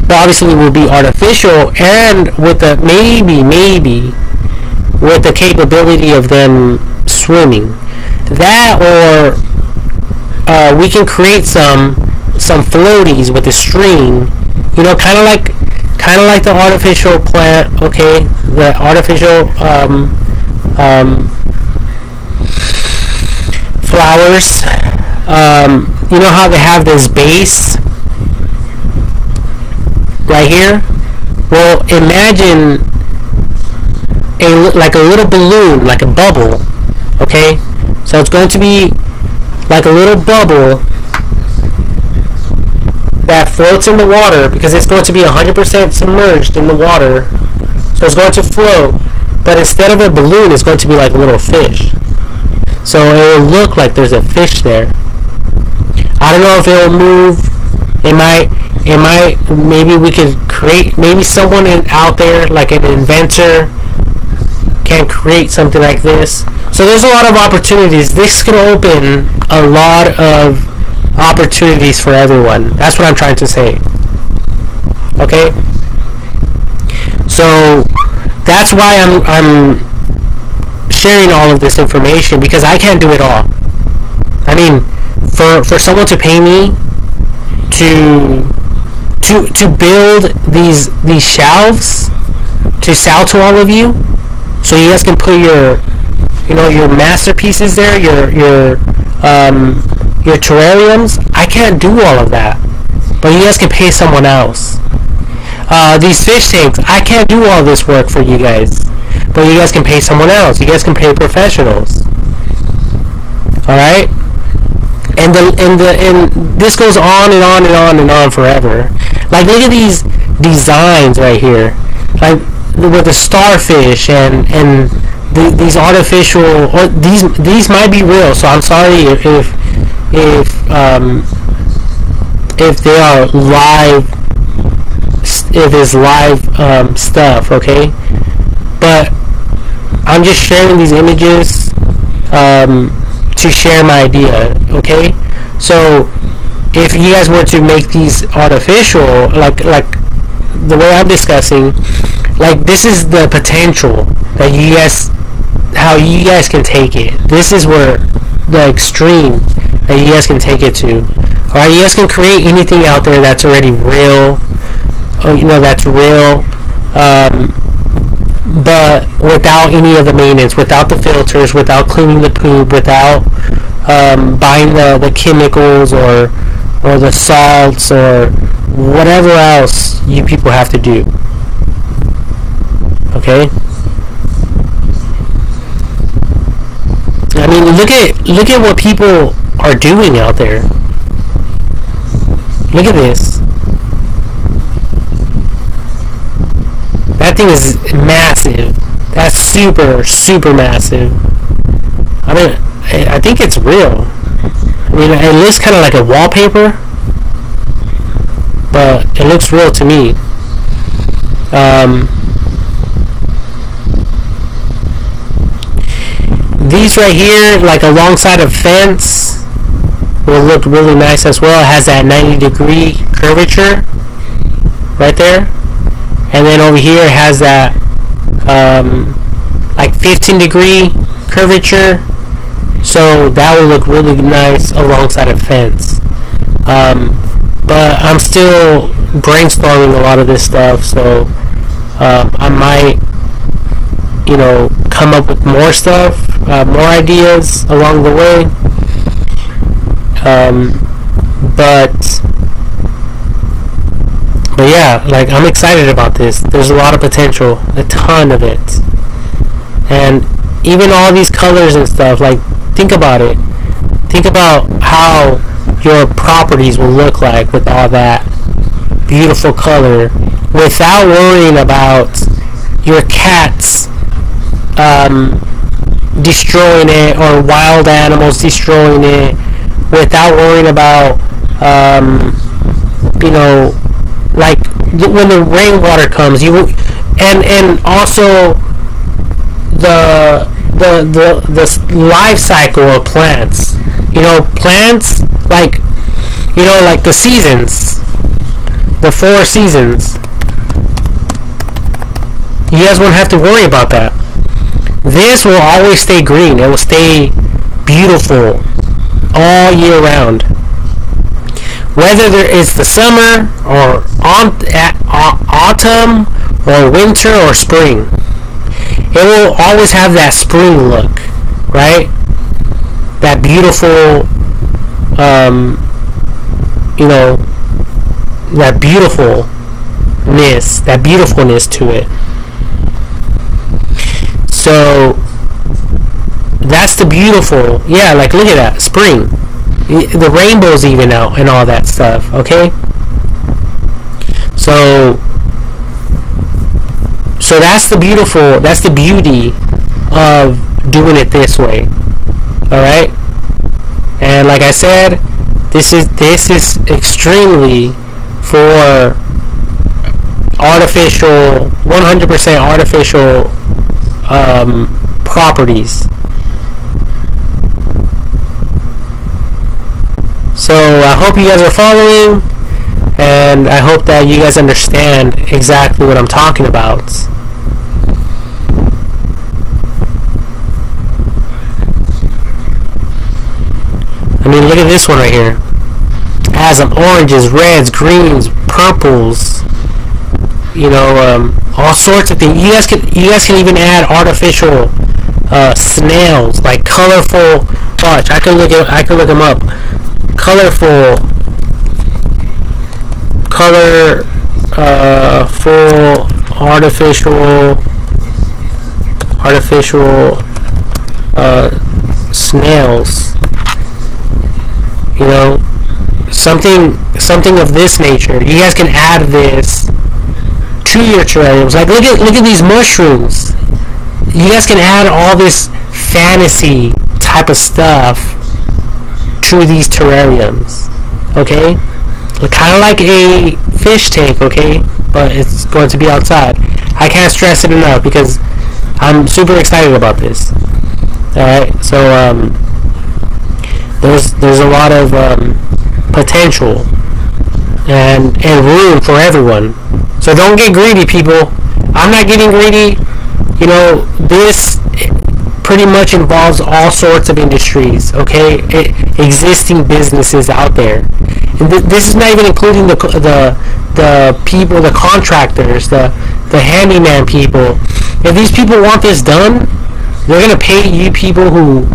but obviously it will be artificial, and with the maybe with the capability of them swimming. That, or we can create some floaties with a string, you know, kind of like the artificial plant. Okay, the artificial flowers. You know how they have this base right here? Well, imagine like a little balloon, like a bubble. Okay, so it's going to be like a little bubble that floats in the water, because it's going to be 100% submerged in the water. So it's going to float, but instead of a balloon, it's going to be like a little fish. So it will look like there's a fish there. I don't know if it will move. It might. Maybe we could create. Maybe someone out there, like an inventor, can create something like this. So there's a lot of opportunities. This could open a lot of opportunities for everyone. That's what I'm trying to say. Okay. So that's why I'm sharing all of this information, because I can't do it all. I mean, for someone to pay me to build these shelves to sell to all of you, so you guys can put your masterpieces there, your terrariums. I can't do all of that, but you guys can pay someone else. These fish tanks, I can't do all this work for you guys, but you guys can pay someone else. You guys can pay professionals. All right, and this goes on and on and on and on forever. Like, look at these designs right here, like with the starfish and these artificial, or these might be real. So I'm sorry if they are live, if it's live stuff, okay? But I'm just sharing these images to share my idea, okay? So if you guys were to make these artificial, like the way I'm discussing, like, this is the potential that you guys, how you guys can take it. This is where the extreme that you guys can take it to. Alright, you guys can create anything out there that's already real, that's real, but without any of the maintenance, without the filters, without cleaning the poop, without buying the chemicals or the salts or whatever else you people have to do. Okay? I mean, look at what people are doing out there. Look at this. That thing is massive. That's super, super massive. I mean, I think it's real. I mean, it looks kind of like a wallpaper, but it looks real to me. These right here, like alongside a fence, will look really nice as well. It has that 90-degree curvature right there, and then over here it has that like 15-degree curvature. So that would look really nice alongside a fence. But I'm still brainstorming a lot of this stuff, so I might, come up with more stuff, more ideas along the way. But yeah, like, I'm excited about this. There's a lot of potential, a ton of it, and even all these colors and stuff. Like, think about it. Think about how your properties will look like with all that beautiful color, without worrying about your cats destroying it, or wild animals destroying it, without worrying about like when the rainwater comes, and also the life cycle of plants. Plants, like the seasons, the 4 seasons. You guys won't have to worry about that. This will always stay green. It will stay beautiful all year round. Whether there is the summer, or autumn, or winter, or spring, it will always have that spring look, right? That beautiful, that beautifulness to it. So that's the beautiful. Yeah, like, look at that, spring. The rainbow's even out and all that stuff. Okay. So that's the beautiful. That's the beauty of doing it this way. All right. And like I said, this is extremely for artificial, 100% artificial properties. So I hope you guys are following, and I hope that you guys understand exactly what I'm talking about. I mean, look at this one right here. It has some oranges, reds, greens, purples. All sorts of things. You guys can even add artificial snails, like colorful. Watch, I can look them up. Colorful artificial snails. Something of this nature. You guys can add this to your terrariums. Like, look at these mushrooms. You guys can add all this fantasy type of stuff to these terrariums. Okay, kind of like a fish tank. Okay, but it's going to be outside. I can't stress it enough because I'm super excited about this. All right, so there's a lot of potential and room for everyone. So don't get greedy, people. I'm not getting greedy. This pretty much involves all sorts of industries, okay? Existing businesses out there. And this is not even including the people, the contractors, the handyman people. If these people want this done, they're gonna pay you people who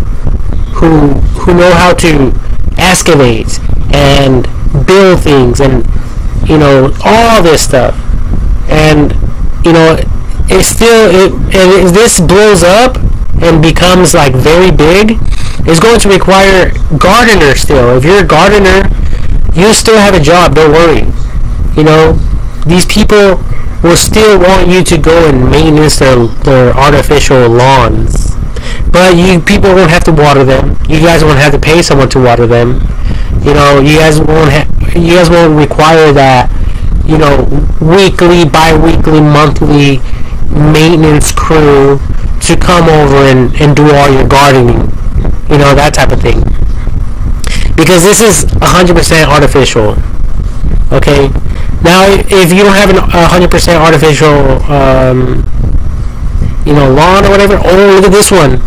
know how to excavate and build things and you know, all this stuff. And you know, it's still and if this blows up and becomes like very big, it's going to require gardeners still. If you're a gardener, you still have a job, don't worry. You know, these people will still want you to go and maintenance their artificial lawns. But you people won't have to water them. You guys won't have to pay someone to water them. You know, you guys won't require that, you know, weekly, bi-weekly, monthly maintenance crew to come over and do all your gardening. You know, that type of thing. Because this is 100% artificial. Okay? Now, if you don't have a 100% artificial, you know, lawn or whatever, oh, look at this one.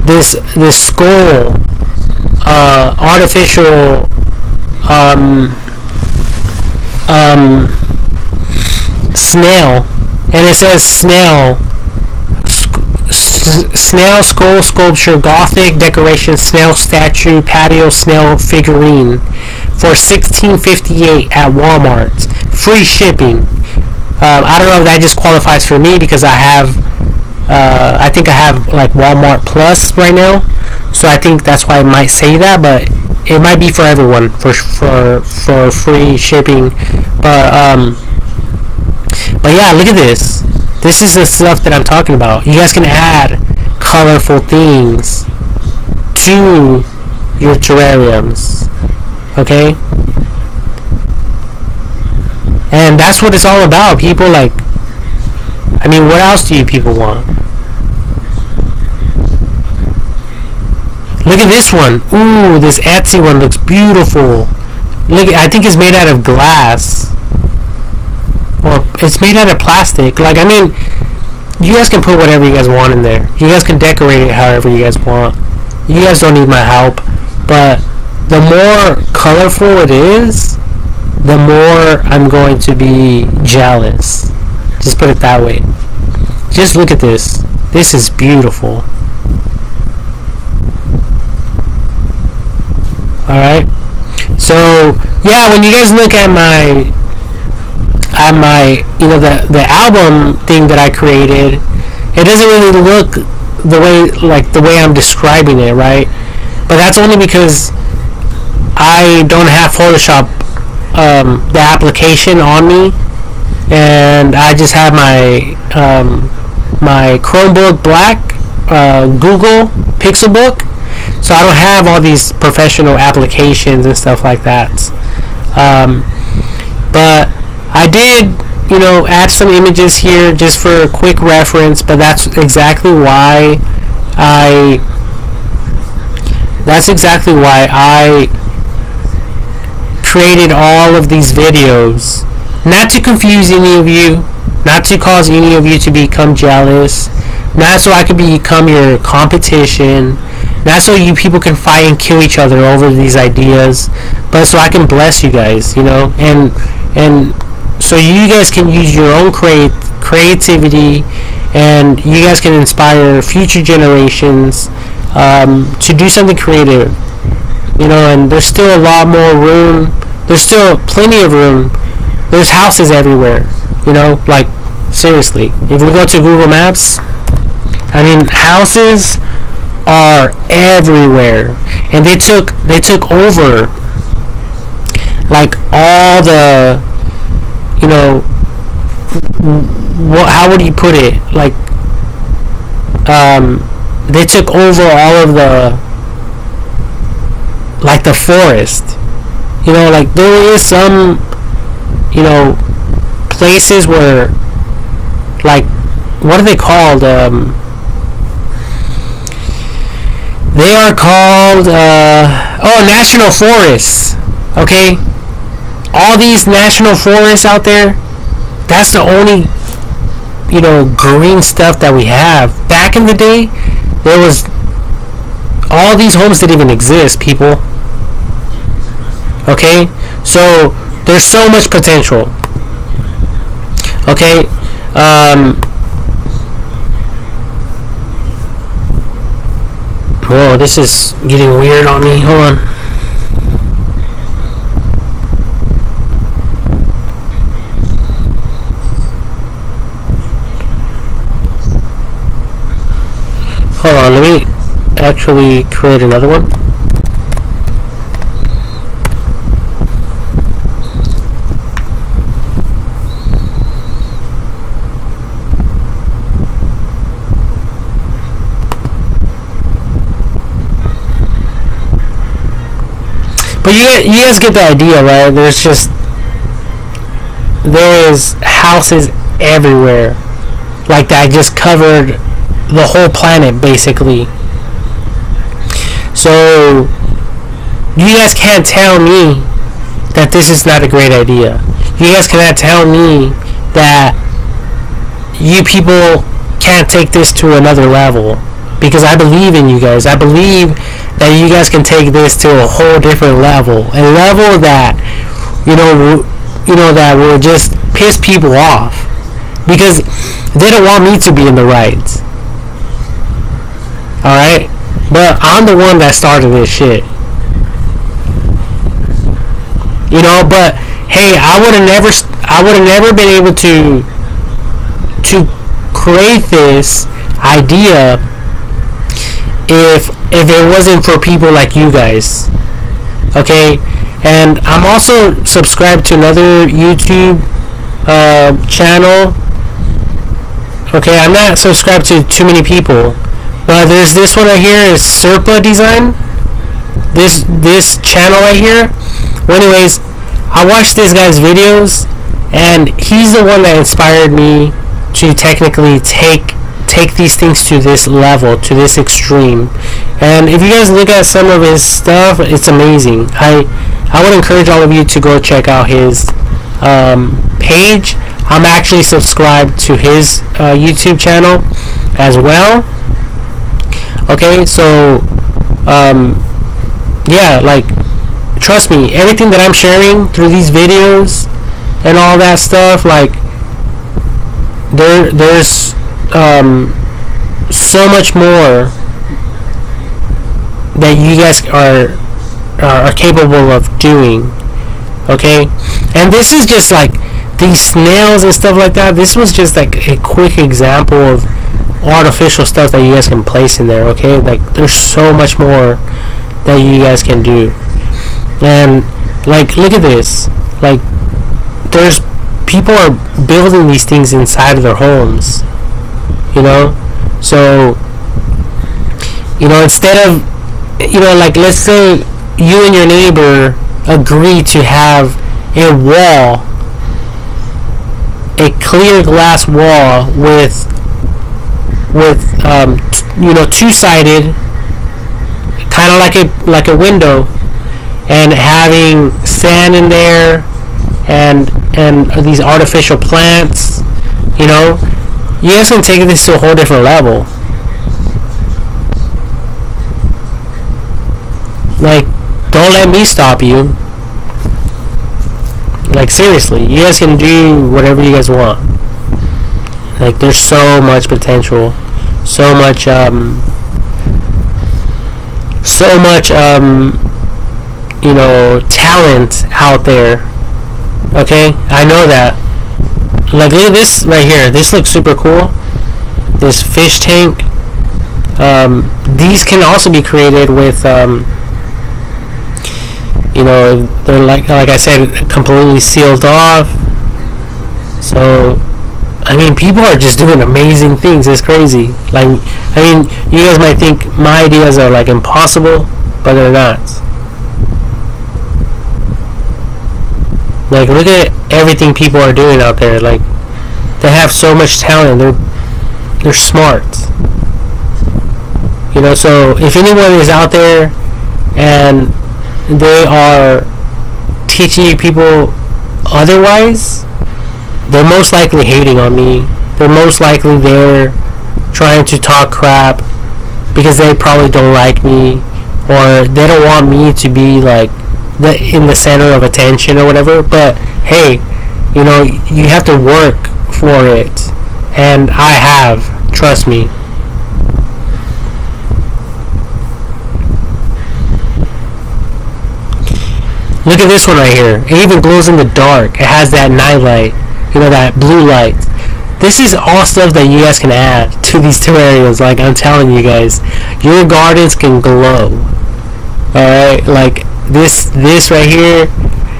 This skull, artificial, snail, and it says snail skull sculpture, Gothic decoration, snail statue, patio snail figurine for $16.58 at Walmart. Free shipping. I don't know if that just qualifies for me because I think I have like Walmart Plus right now, so I think that's why I might say that, but it might be for everyone for free shipping. But yeah, look at this. This is the stuff that I'm talking about. You guys can add colorful things to your terrariums, okay? And that's what it's all about, people. Like, I mean, what else do you people want? Look at this one. Ooh, this Etsy one looks beautiful. Look, I think it's made out of glass. Or it's made out of plastic. Like, I mean, you guys can put whatever you guys want in there. You guys can decorate it however you guys want. You guys don't need my help. But the more colorful it is, the more I'm going to be jealous. Just put it that way. Just look at this. This is beautiful. Alright? So, yeah, when you guys look at my you know, the album thing that I created, it doesn't really look the way I'm describing it, right? But that's only because I don't have Photoshop, the application on me, and I just have my my Chromebook Black, Google Pixelbook, so I don't have all these professional applications and stuff like that. But I did, you know, add some images here just for a quick reference, but that's exactly why I created all of these videos. Not to confuse any of you, not to cause any of you to become jealous, not so I could become your competition, not so you people can fight and kill each other over these ideas, but so I can bless you guys, you know, and so you guys can use your own creativity, and you guys can inspire future generations to do something creative, you know. And there's still a lot more room. There's still plenty of room. There's houses everywhere, you know. Like, seriously, if we go to Google Maps, I mean, houses are everywhere, and they took over like all the, you know, how would you put it? Like, they took over all of the, like, the forest. You know, like, there is some, you know, places where, like, what are they called? They are called, national forests. Okay? All these national forests out there, that's the only, you know, green stuff that we have. Back in the day, there was, all these homes didn't even exist, people. Okay? So, there's so much potential. Okay? Whoa, this is getting weird on me. Hold on. Hold on, let me actually create another one. But you guys get the idea, right? There's houses everywhere, like that just covered the whole planet basically. So you guys can't tell me that this is not a great idea. You guys cannot tell me that you people can't take this to another level, because I believe in you guys. I believe that you guys can take this to a whole different level, a level that that will just piss people off, because they don't want me to be in the right. All right, but I'm the one that started this shit. But hey, I would have never been able to create this idea if it wasn't for people like you guys. Okay, and I'm also subscribed to another YouTube channel. Okay, I'm not subscribed to too many people, but there's this one right here, is Serpa Design. This channel right here. Well, anyways, I watched this guy's videos, and he's the one that inspired me to technically take these things to this level, to this extreme. And if you guys look at some of his stuff, it's amazing. I would encourage all of you to go check out his page. I'm actually subscribed to his YouTube channel as well. Okay, so yeah, like, trust me, everything that I'm sharing through these videos and all that stuff, like, there's so much more that you guys are capable of doing. Okay, and this is just like these snails and stuff like that. This was just like a quick example of artificial stuff that you guys can place in there. Okay, like, there's so much more that you guys can do. And like, look at this, like, there's people are building these things inside of their homes, so instead of like, let's say you and your neighbor agree to have a wall, a clear glass wall with two-sided, kind of like a window, and having sand in there, and these artificial plants. You guys can take this to a whole different level. Like, don't let me stop you. Like, seriously, you guys can do whatever you guys want. Like, there's so much potential, so much talent out there. Okay, I know that. Like, look at this right here. This looks super cool. This fish tank. These can also be created with they're like I said, completely sealed off. So, I mean, people are just doing amazing things. It's crazy. Like, I mean, you guys might think my ideas are like impossible, but they're not. Like, look at everything people are doing out there. Like, they have so much talent. They're smart. So if anyone is out there and they are teaching people otherwise, they're most likely hating on me. They're most likely there trying to talk crap because they probably don't like me, or they don't want me to be like in the center of attention or whatever. But hey, you have to work for it, and I have. Trust me. Look at this one right here. It even glows in the dark. It has that night light, that blue light. This is all stuff that you guys can add to these terrariums. Like, I'm telling you guys, your gardens can glow. Alright, like this right here.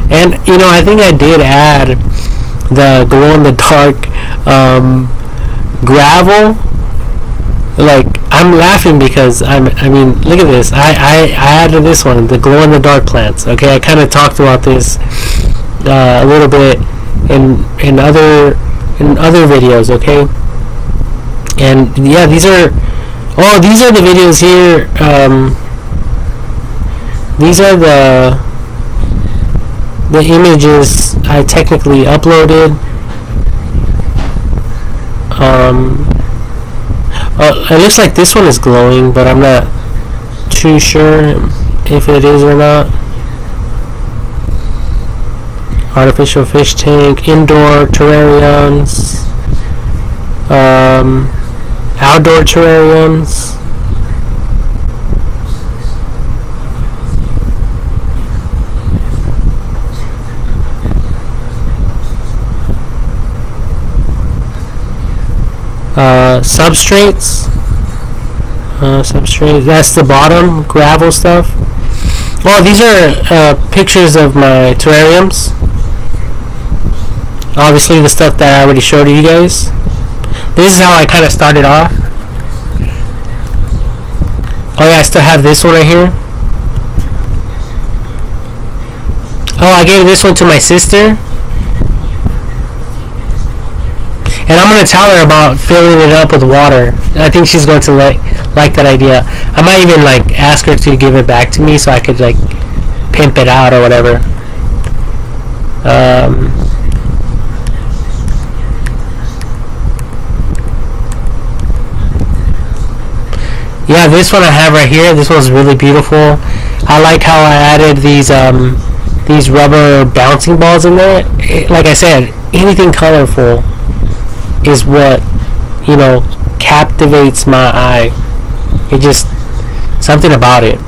And you know, I think I did add the glow in the dark gravel. Like, I'm laughing because I mean, look at this. I added this one, the glow in the dark plants. Okay, I kind of talked about this a little bit in other videos. Okay, and yeah, these are the videos here. These are the images I technically uploaded. It looks like this one is glowing, but I'm not too sure if it is or not. Artificial fish tank, indoor terrariums, outdoor terrariums. Substrates. That's the bottom gravel stuff. Well, these are pictures of my terrariums. Obviously, the stuff that I already showed you guys. This is how I kind of started off. Oh yeah, I still have this one right here. Oh, I gave this one to my sister. And I'm going to tell her about filling it up with water. I think she's going to like that idea. I might even like ask her to give it back to me so I could like pimp it out or whatever. Yeah, this one I have right here. This one's really beautiful. I like how I added these rubber bouncing balls in there. Like I said, anything colorful is what, you know, captivates my eye. It just, something about it.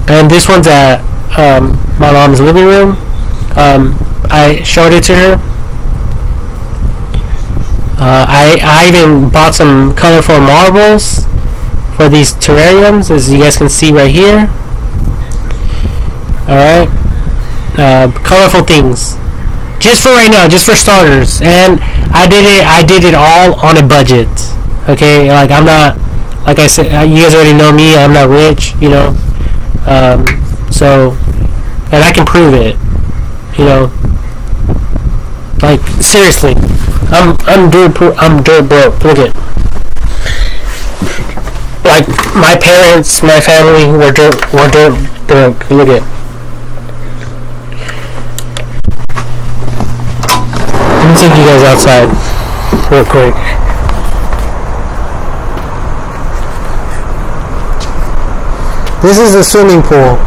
And this one's at my mom's living room. I showed it to her. I even bought some colorful marbles for these terrariums, as you guys can see right here. Alright. Colorful things. Just for right now, just for starters. And I did it all on a budget. Okay, like I'm not, like I said, you guys already know me, I'm not rich, you know. So, and I can prove it, you know. Like, seriously, I'm dirt broke. Look at, like, my parents, my family were dirt broke. Look at. Let me take you guys outside real quick. This is the swimming pool.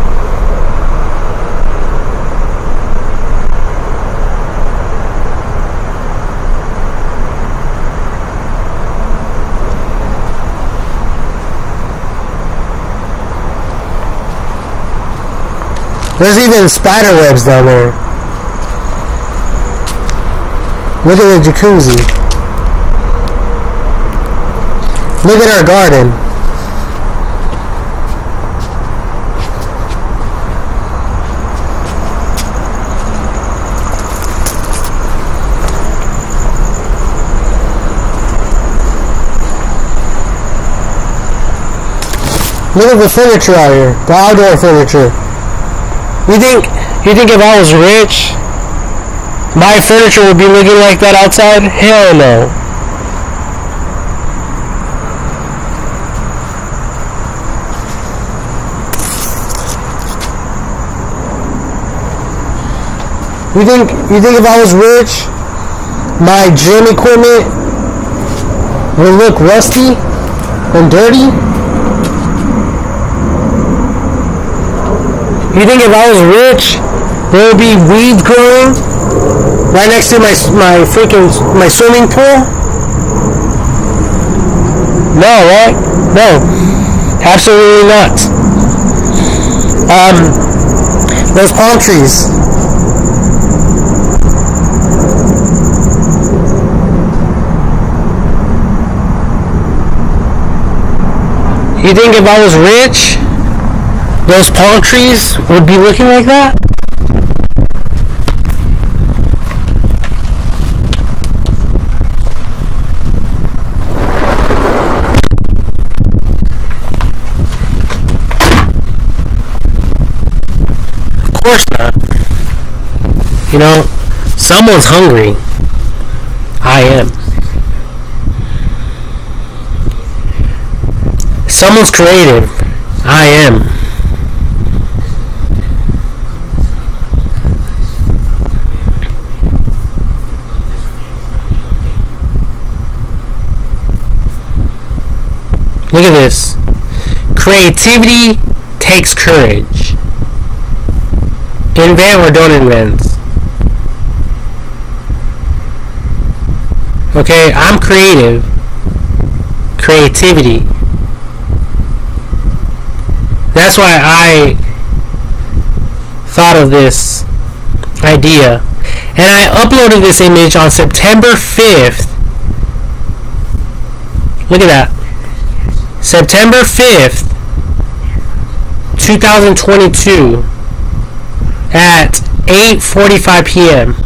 There's even spider webs down there. Look at the jacuzzi. Look at our garden. Look at the furniture out here. The outdoor furniture. You think if I was rich, my furniture would be looking like that outside? Hell no. You think if I was rich, my gym equipment would look rusty and dirty? You think if I was rich, there would be weeds growing right next to my swimming pool? No, right? No, absolutely not. Those palm trees. You think if I was rich, those palm trees would be looking like that? Of course not. You know, someone's hungry. I am. Someone's creative. I am. Look at this. Creativity takes courage. Invent or don't invent. Okay, I'm creative. Creativity. That's why I thought of this idea. And I uploaded this image on September 5th. Look at that. September 5th, 2022 at 8:45 p.m.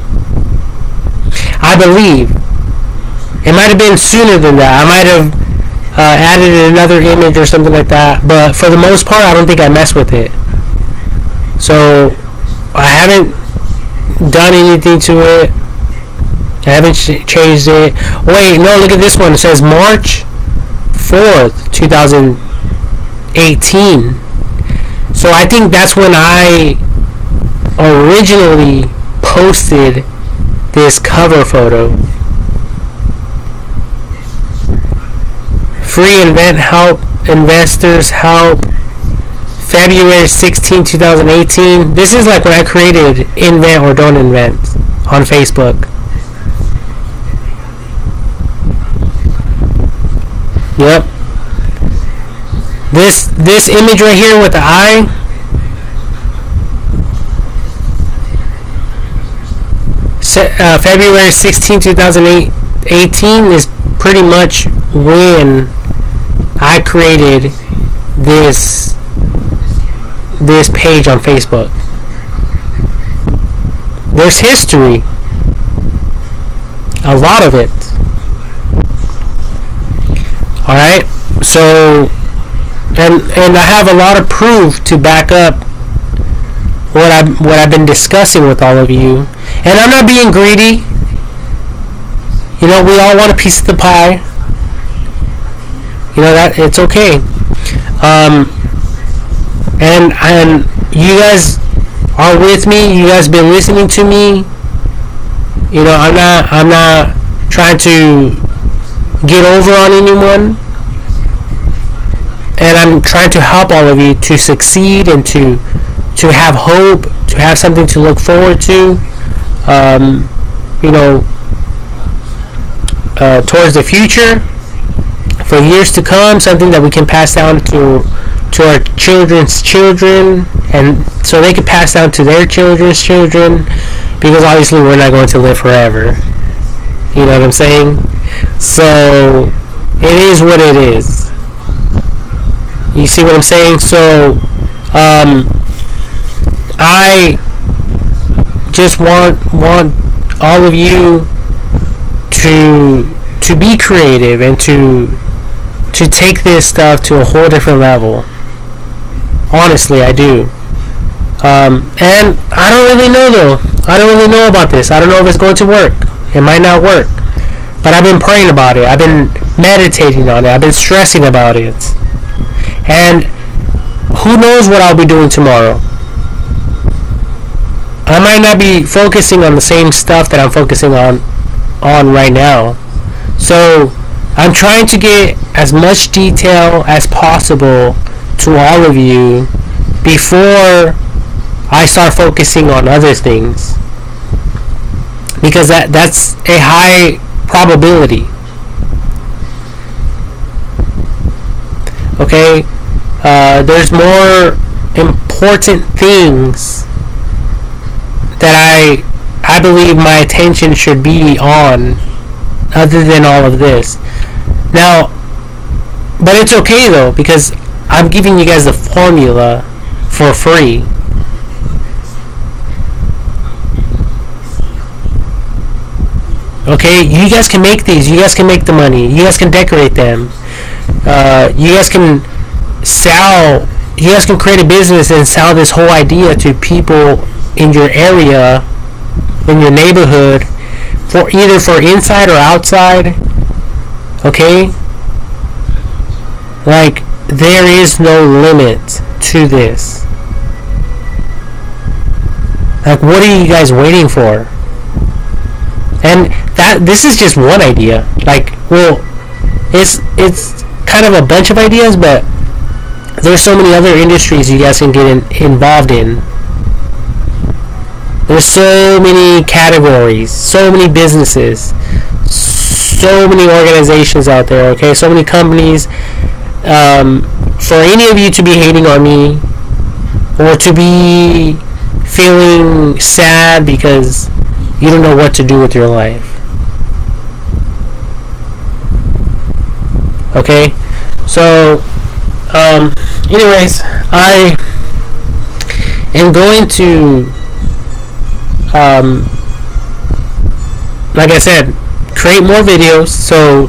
I believe. It might have been sooner than that. I might have added another image or something like that. But for the most part, I don't think I messed with it. So I haven't done anything to it. I haven't changed it. Wait, no, look at this one. It says March 4th, 2018. So I think that's when I originally posted this cover photo. Free invent help, investors help. February 16, 2018. This is like when I created invent or don't invent on Facebook. Yep. This image right here with the eye. February 16, 2018 is pretty much when I created this page on Facebook. There's history. A lot of it. Alright? So and I have a lot of proof to back up what I've been discussing with all of you. And I'm not being greedy. You know, we all want a piece of the pie. You know, that it's okay. And you guys are with me. You guys been listening to me. You know, I'm not trying to get over on anyone. And I'm trying to help all of you to succeed and to have hope, to have something to look forward to. You know, towards the future, for years to come, something that we can pass down to our children's children, and so they can pass down to their children's children, because obviously we're not going to live forever. You know what I'm saying? So it is what it is. You see what I'm saying? So I just want all of you to be creative and to take this stuff to a whole different level. Honestly, I do. And I don't really know though. I don't really know about this. I don't know if it's going to work. It might not work. But I've been praying about it. I've been meditating on it. I've been stressing about it. And who knows what I'll be doing tomorrow. I might not be focusing on the same stuff that I'm focusing on right now. So I'm trying to get as much detail as possible to all of you before I start focusing on other things, because that's a high probability. Okay, there's more important things that I believe my attention should be on other than all of this. Now, but it's okay though, because I'm giving you guys the formula for free. Okay, you guys can make these. You guys can make the money. You guys can decorate them. You guys can sell. You guys can create a business and sell this whole idea to people in your area, in your neighborhood, for either for inside or outside. Okay, like there is no limit to this. Like, what are you guys waiting for? And this is just one idea. Like, well, it's kind of a bunch of ideas, but there's so many other industries you guys can get involved in. There's so many categories, so many businesses, so many organizations out there. Okay, so many companies. For any of you to be hating on me, or to be feeling sad because you don't know what to do with your life. Okay, so anyways, I am going to like I said, create more videos, so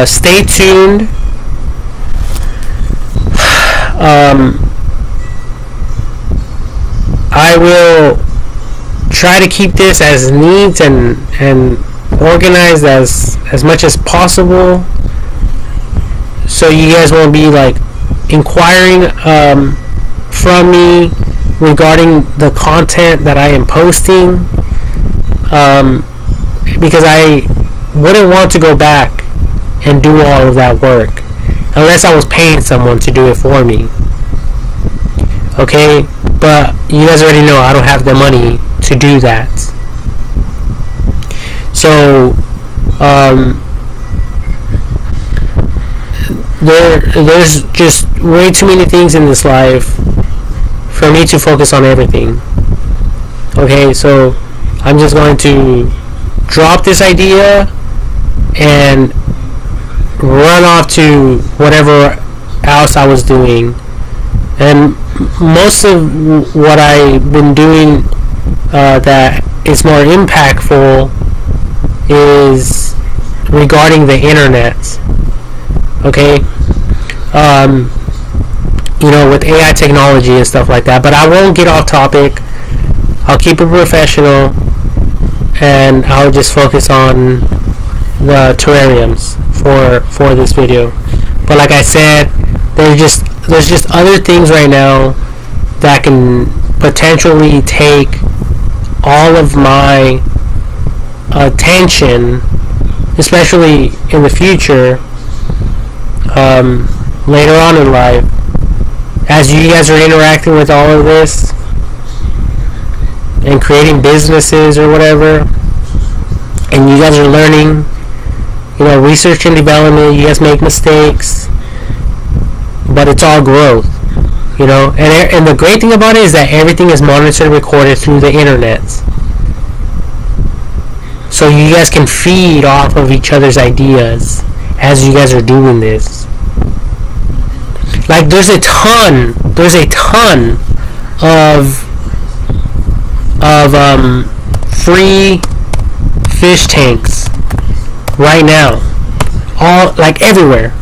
stay tuned. I will try to keep this as neat and organized as much as possible, so you guys won't be like inquiring from me regarding the content that I am posting, because I wouldn't want to go back and do all of that work unless I was paying someone to do it for me. Okay, but you guys already know I don't have the money to do that. So there's just way too many things in this life for me to focus on everything. Okay, so I'm just going to drop this idea and run off to whatever else I was doing. And most of what I've been doing that is more impactful is regarding the internet. Okay, you know, with AI technology and stuff like that. But I won't get off topic. I'll keep it professional, and I'll just focus on the terrariums for this video. But like I said, there's just other things right now that can potentially take all of my attention, especially in the future, later on in life, as you guys are interacting with all of this and creating businesses or whatever, and you guys are learning, you know, research and development. You guys make mistakes, but it's all growth, you know. And the great thing about it is that everything is monitored and recorded through the internet, so you guys can feed off of each other's ideas as you guys are doing this. Like, there's a ton of free fish tanks right now, all like everywhere.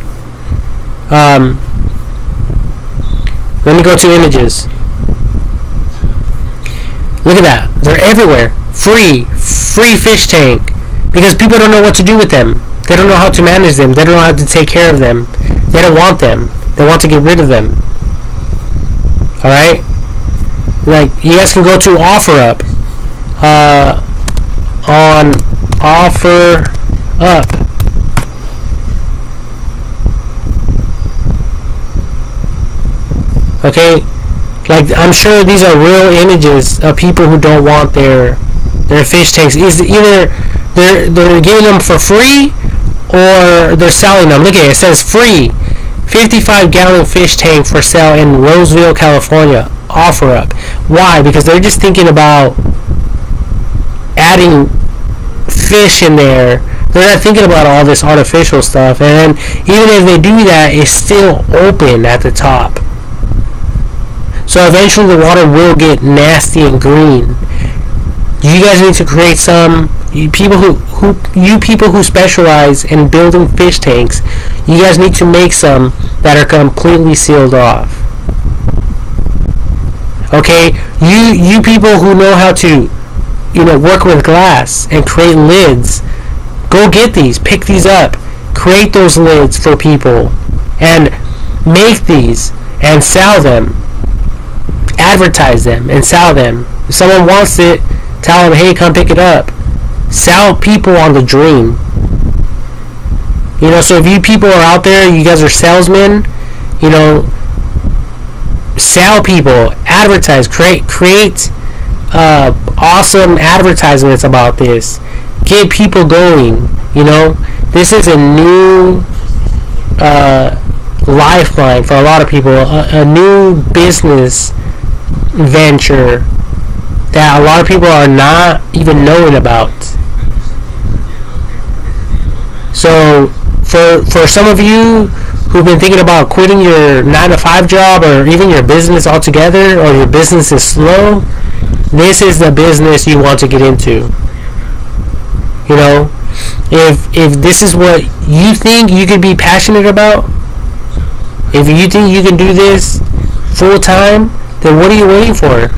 Let me go to images. Look at that, they're everywhere. Free fish tank, because people don't know what to do with them. They don't know how to manage them. They don't know how to take care of them. They don't want them. They want to get rid of them. Alright? Like, you guys can go to OfferUp. On OfferUp. Okay? Like, I'm sure these are real images of people who don't want their fish tanks. Either they're giving them for free, or they're selling them. Look at it. It says free 55-gallon fish tank for sale in Roseville, California. OfferUp. Why? Because they're just thinking about adding fish in there They're not thinking about all this artificial stuff, and even if they do that, it's still open at the top. So eventually the water will get nasty and green. You guys need to create some. You people who specialize in building fish tanks, you guys need to make some that are completely sealed off. Okay, you people who know how to, work with glass and create lids, go get these, pick these up, create those lids for people, and make these and sell them, advertise them and sell them. If someone wants it, tell them, hey, come pick it up. Sell people on the dream. So if you people are out there, you guys are salesmen, sell people, advertise, create awesome advertisements about this. Get people going. This is a new lifeline for a lot of people, a new business venture that a lot of people are not even knowing about. So for some of you who've been thinking about quitting your 9-to-5 job or even your business altogether, or your business is slow, this is the business you want to get into. If this is what you think you could be passionate about, if you think you can do this full time, then what are you waiting for?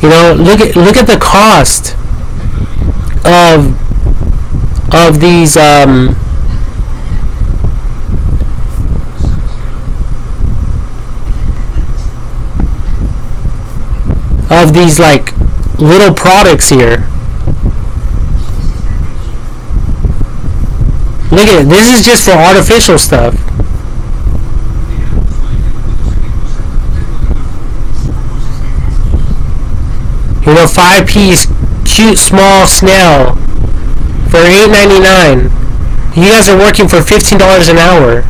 Look at the cost of these like little products here. Look at it. This is just for artificial stuff. 5-piece cute small snail for $8.99. You guys are working for $15 an hour,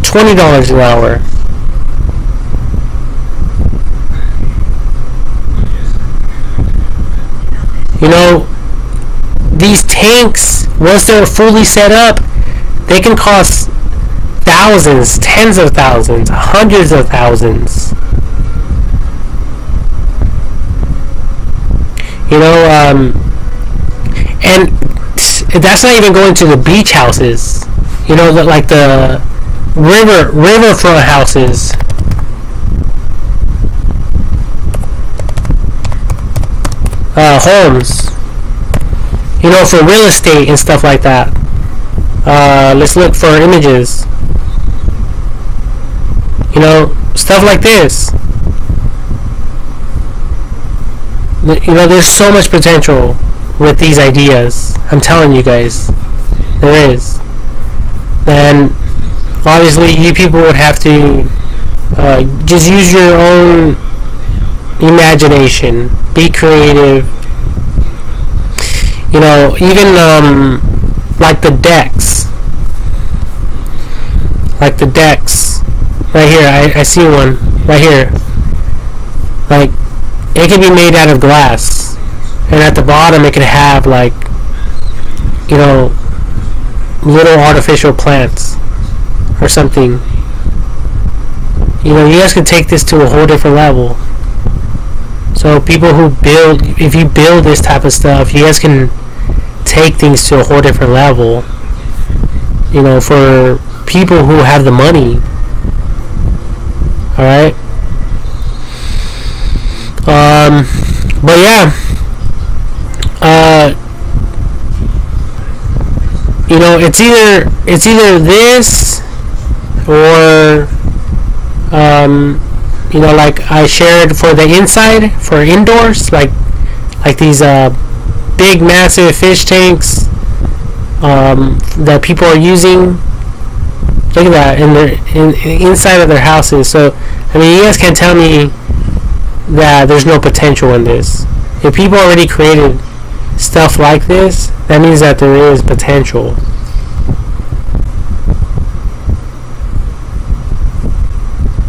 $20 an hour. These tanks, once they're fully set up, they can cost thousands, tens of thousands, hundreds of thousands. And that's not even going to the beach houses. Like the riverfront houses. Homes. For real estate and stuff like that. Let's look for images. Stuff like this. There's so much potential with these ideas. I'm telling you guys, there is. And obviously, you people would have to just use your own imagination, be creative. Even like the decks, right here. I see one right here. Like, it can be made out of glass, and at the bottom it can have like little artificial plants or something. You guys can take this to a whole different level. So people who build, if you build this type of stuff, you guys can take things to a whole different level. For people who have the money. Alright? But yeah, it's either this or like I shared for the inside, for indoors, like these big massive fish tanks that people are using. Look at that in inside of their houses. So you guys can't tell me that there's no potential in this. If people already created stuff like this, that means that there is potential.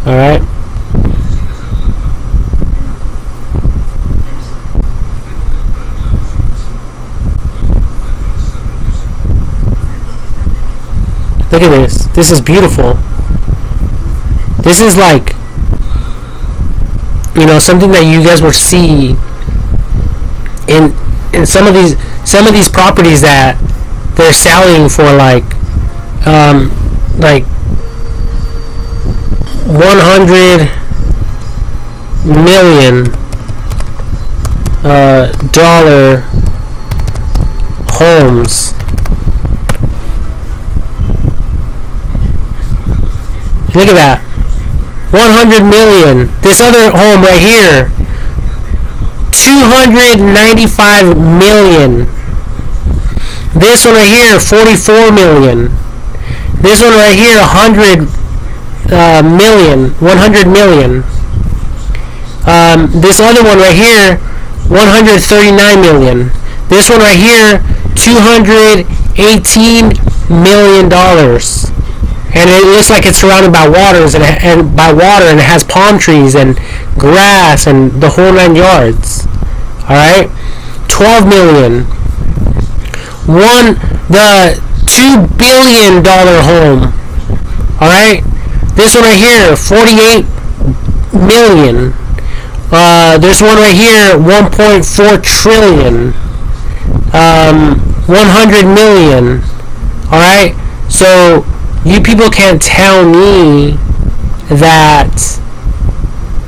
Alright? Look at this. This is beautiful. This is like, you know, something that you guys will see in some of these properties that they're selling for like 100 million dollar homes. Look at that. 100 million. This other home right here, 295 million. This one right here, 44 million. This one right here, 100 million. 100 million. This other one right here, 139 million. This one right here, 218 million dollars. And it looks like it's surrounded by waters and by water, and it has palm trees and grass and the whole 9 yards. All right, 12 million. The $2 billion home. All right, this one right here, 48 million. There's one right here, 1.4 trillion. 100 million. All right, so you people can't tell me that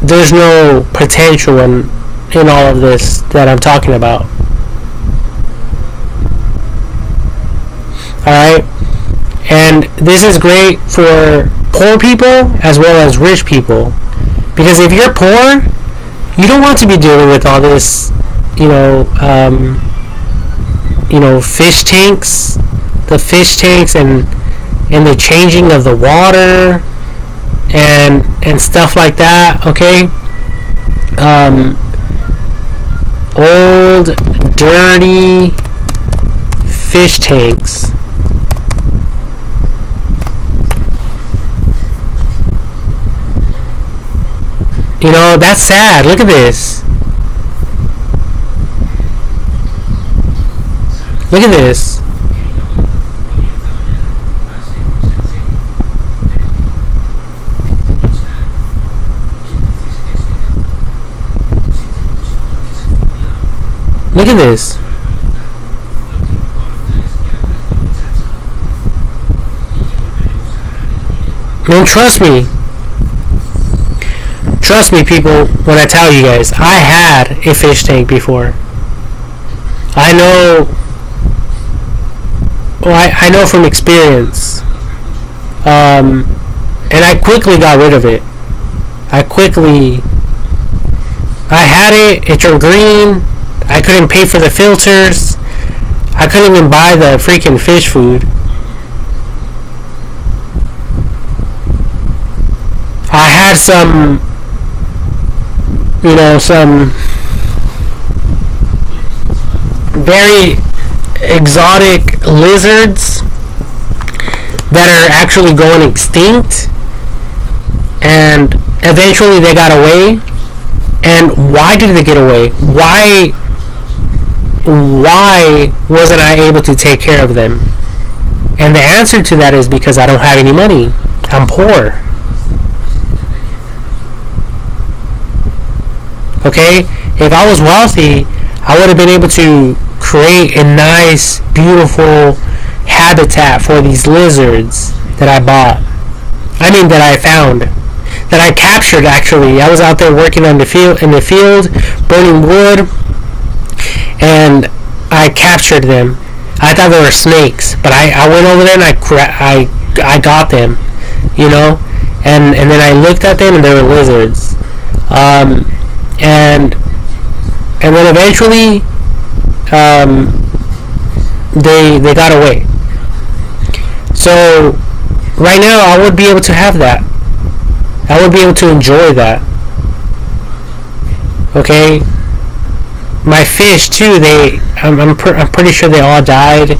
there's no potential in all of this that I'm talking about. Alright? And this is great for poor people as well as rich people. Because if you're poor, you don't want to be dealing with all this, fish tanks. The fish tanks and the changing of the water and stuff like that, okay? Old, dirty fish tanks. You know, that's sad. Look at this. Look at this. Look at this. And trust me. Trust me, people, when I tell you guys, I had a fish tank before. I know. Well, I know from experience. And I quickly got rid of it. I had it. It turned green. I couldn't pay for the filters. I couldn't even buy the freaking fish food. I had some very exotic lizards that are actually going extinct, and eventually they got away. And why did they get away? Why wasn't I able to take care of them? And the answer to that is because I don't have any money. I'm poor. Okay? If I was wealthy, I would have been able to create a nice, beautiful habitat for these lizards that I bought. That I found. That I captured, actually. I was out there working in the field, burning wood, and I captured them. I thought they were snakes, but I went over there and I got them, and then I looked at them and they were lizards, and then eventually they got away. So right now I would be able to have that. I would be able to enjoy that. Okay. My fish too. I'm pretty sure they all died.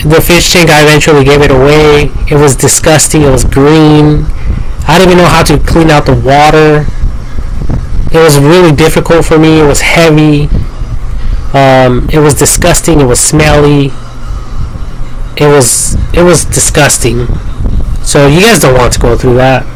The fish tank, I eventually gave it away. It was disgusting. It was green. I didn't even know how to clean out the water. It was really difficult for me. It was heavy. It was disgusting. It was smelly. It was disgusting. So you guys don't want to go through that.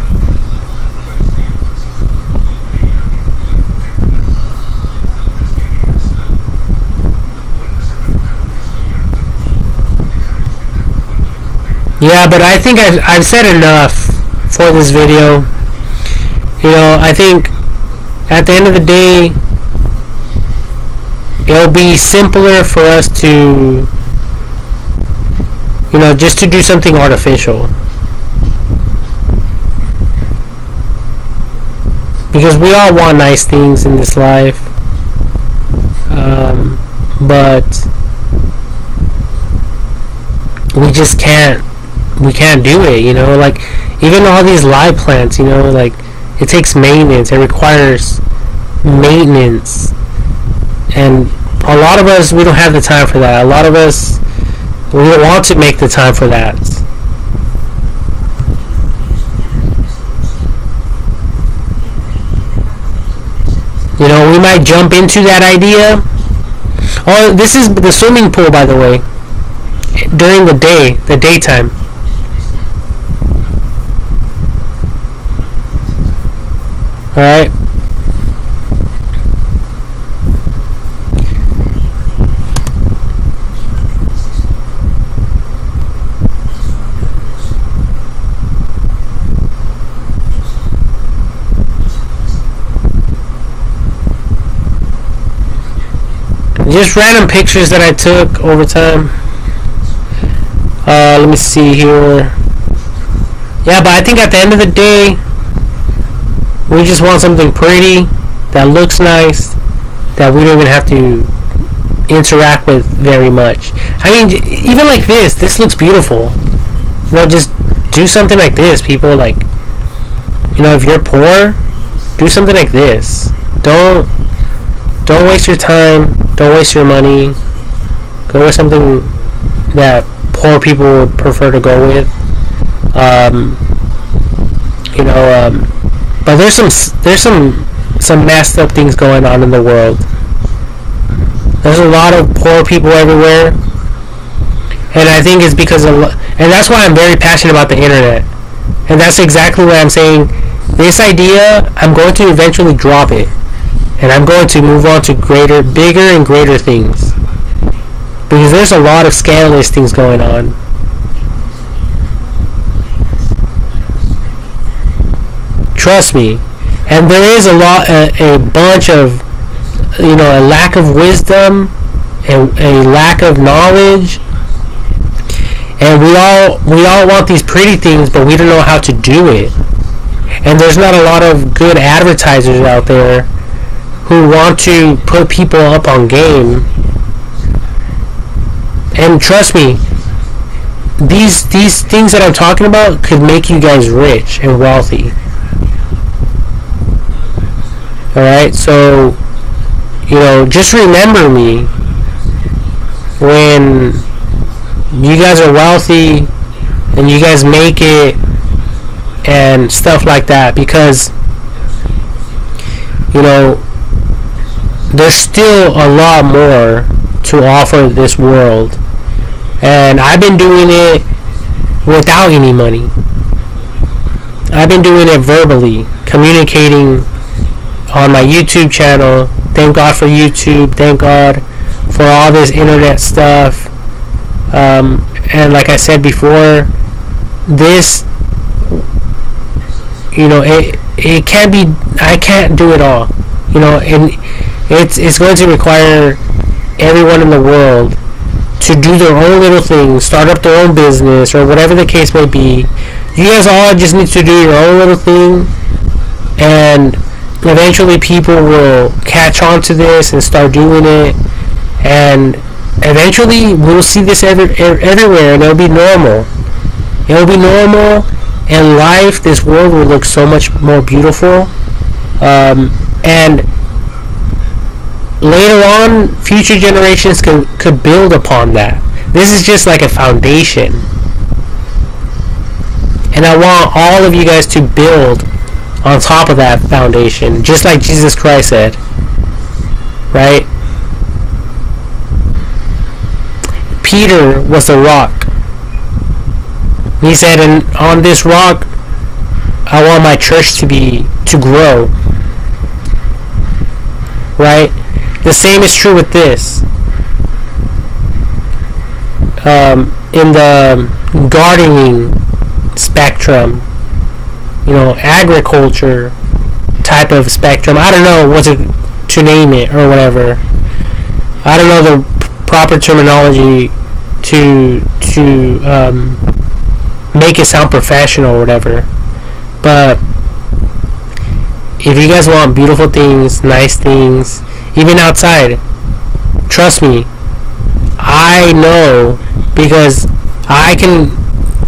Yeah, but I think I've said enough for this video. You know, I think at the end of the day, it'll be simpler for us to, you know, just to do something artificial. Because we all want nice things in this life. But we just can't. We can't do it, you know, like even all these live plants, you know, like it takes maintenance. It requires maintenance. And a lot of us, we don't have the time for that. A lot of us, we don't want to make the time for that. You know, we might jump into that idea. Oh, this is the swimming pool, by the way. During the day, the daytime. Alright. Just random pictures that I took over time. Let me see here. Yeah, but I think at the end of the day, we just want something pretty, that looks nice, that we don't even have to interact with very much. I mean, even like this looks beautiful. You know, just do something like this, people. Like, you know, if you're poor, do something like this. Don't waste your time. Don't waste your money. Go with something that poor people would prefer to go with. You know, but there's some messed up things going on in the world. There's a lot of poor people everywhere, and I think it's because of, and that's why I'm very passionate about the internet. And that's exactly what I'm saying. This idea, I'm going to eventually drop it, and I'm going to move on to bigger and greater things, because there's a lot of scandalous things going on. Trust me. And there is a bunch of, you know, a lack of wisdom and a lack of knowledge, and we all want these pretty things, but we don't know how to do it. And there's not a lot of good advertisers out there who want to put people up on game. And trust me, these things that I'm talking about could make you guys rich and wealthy. Alright, so, you know, just remember me when you guys are wealthy and you guys make it and stuff like that, because, you know, there's still a lot more to offer this world, and I've been doing it without any money. I've been doing it verbally, communicating on my YouTube channel. Thank God for YouTube. Thank God for all this internet stuff. And like I said before, this, you know, it can't be, I can't do it all, you know, and it's going to require everyone in the world to do their own little thing, start up their own business, or whatever the case may be. You guys all just need to do your own little thing, and eventually people will catch on to this and start doing it, and eventually we'll see this everywhere, and it'll be normal. It'll be normal, and life, this world will look so much more beautiful. And later on, future generations could build upon that. This is just like a foundation. And I want all of you guys to build on top of that foundation, just like Jesus Christ said, right? Peter was a rock. He said, and on this rock, I want my church to grow. Right? The same is true with this. In the gardening spectrum, agriculture type of spectrum. I don't know what to name it or whatever. I don't know the proper terminology to make it sound professional or whatever. But if you guys want beautiful things, nice things, even outside, trust me, I know, because I can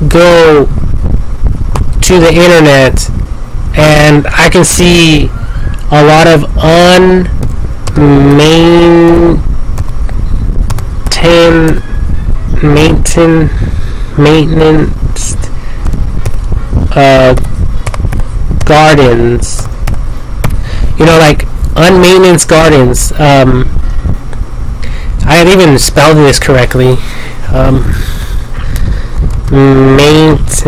go to the internet and I can see a lot of maintenance gardens, like unmaintained gardens. I had even spelled this correctly. Maintenance.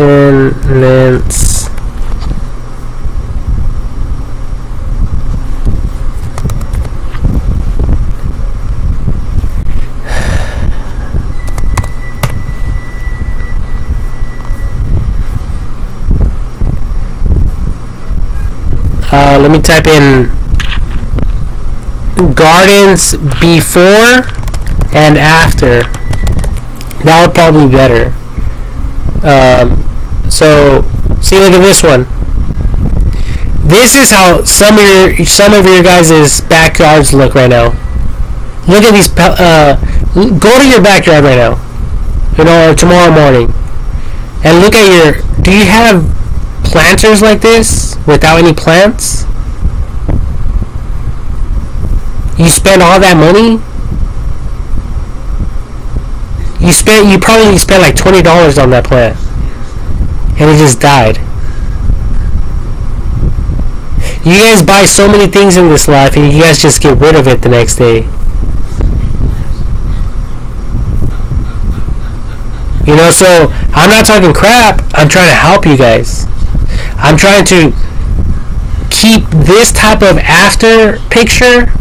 Let me type in gardens before and after. That would probably be better. So see, look at this one. This is how some of your guys' backyards look right now. Look at these. Go to your backyard right now, or tomorrow morning, and look at your. Do you have planters like this without any plants? You spend all that money. You probably spent like $20 on that plant, and it just died. You guys buy so many things in this life, and you guys just get rid of it the next day. So I'm not talking crap. I'm trying to help you guys. I'm trying to keep this type of after picture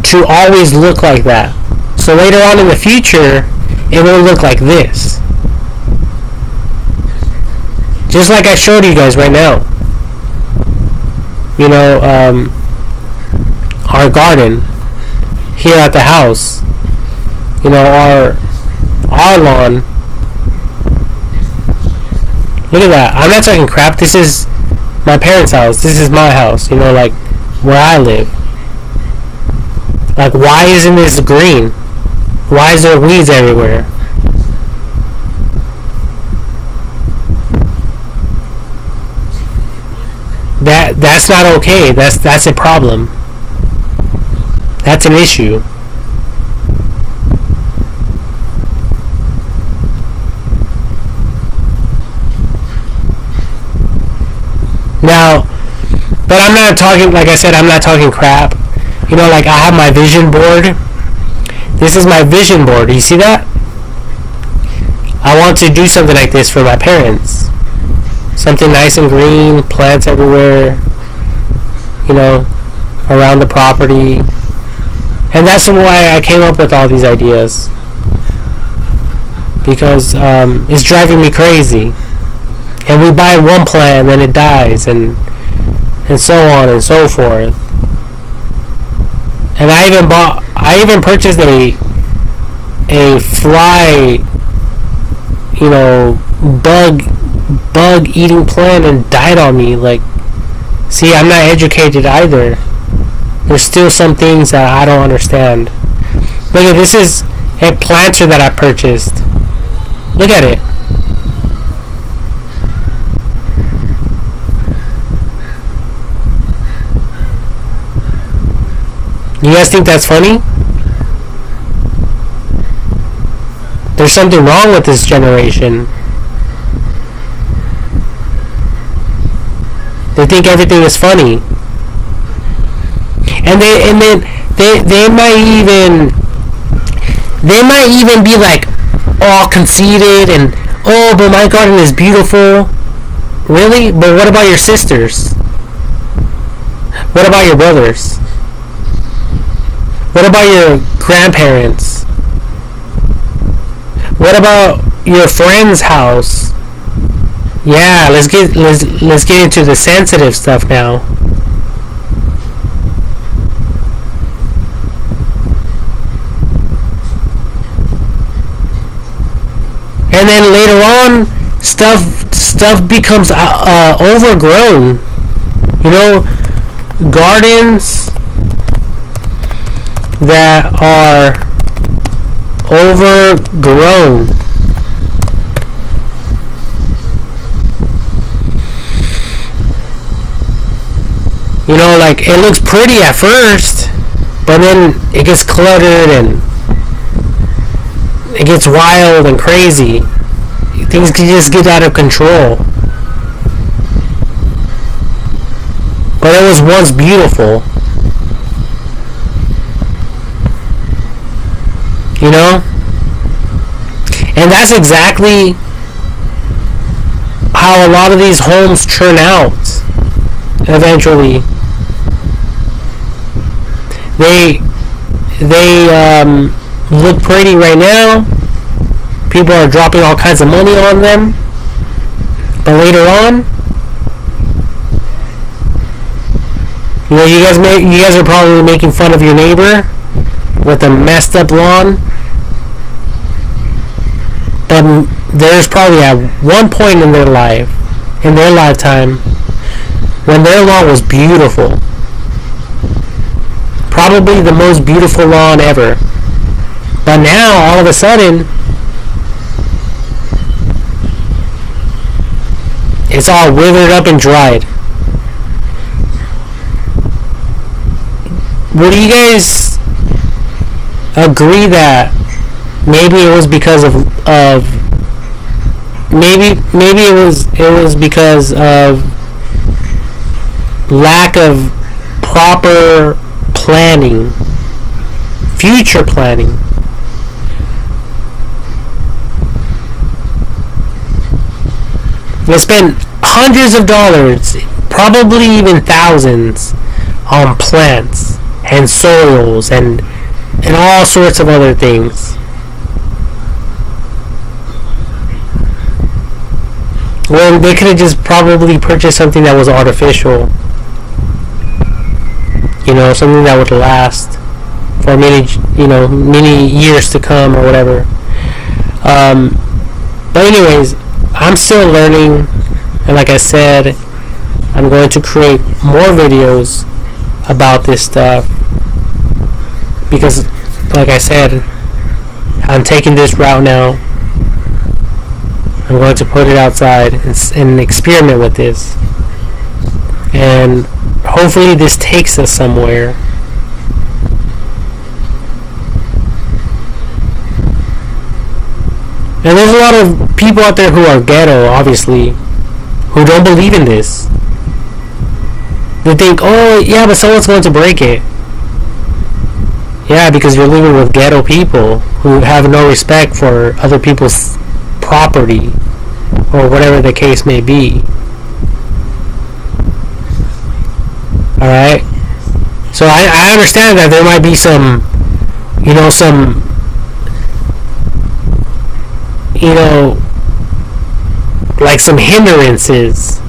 to always look like that. So later on in the future, it will look like this. Just like I showed you guys right now. Our garden here at the house. Our lawn. Look at that. I'm not talking crap. This is my parents' house. This is my house. Like where I live. Like, why isn't this green? Why is there weeds everywhere? That's not okay. That's a problem. That's an issue. Now, but I'm not talking, like I said, I'm not talking crap. Like I have my vision board. This is my vision board. You see that? I want to do something like this for my parents. Something nice and green, plants everywhere, around the property. And that's why I came up with all these ideas. Because it's driving me crazy. And we buy one plant, then it dies, and so on and so forth. And I even purchased a fly, bug eating plant, and died on me. Like, see, I'm not educated either. There's still some things that I don't understand. Look at this, is a planter that I purchased. Look at it. You guys think that's funny? There's something wrong with this generation. They think everything is funny. And they might even be like, all conceited and, oh, but my garden is beautiful. Really? But what about your sisters? What about your brothers? What about your grandparents? What about your friend's house? Yeah, let's get into the sensitive stuff now. And then later on, stuff becomes overgrown. You know, gardens that are overgrown. You know, like, it looks pretty at first, but then it gets cluttered and it gets wild and crazy. Things can just get out of control. But it was once beautiful. You know? And that's exactly how a lot of these homes turn out eventually. They look pretty right now. People are dropping all kinds of money on them. But later on, you know, you guys are probably making fun of your neighbor with a messed up lawn. But there's probably at one point in their lifetime, when their lawn was beautiful. Probably the most beautiful lawn ever. But now, all of a sudden, it's all withered up and dried. Would you guys agree that maybe it was because of maybe it was because of lack of proper planning, future planning? They spend hundreds of dollars, probably even thousands, on plants and soils and all sorts of other things. Well, they could have just probably purchased something that was artificial. You know, something that would last for many years to come or whatever. But anyways, I'm still learning, and like I said, I'm going to create more videos about this stuff because, like I said, I'm taking this route now. I'm going to put it outside and experiment with this, and hopefully this takes us somewhere. And there's a lot of people out there who are ghetto, obviously, who don't believe in this. They think, oh yeah, but someone's going to break it. Yeah, because you're living with ghetto people who have no respect for other people's property or whatever the case may be. Alright? So I understand that there might be some like some hindrances.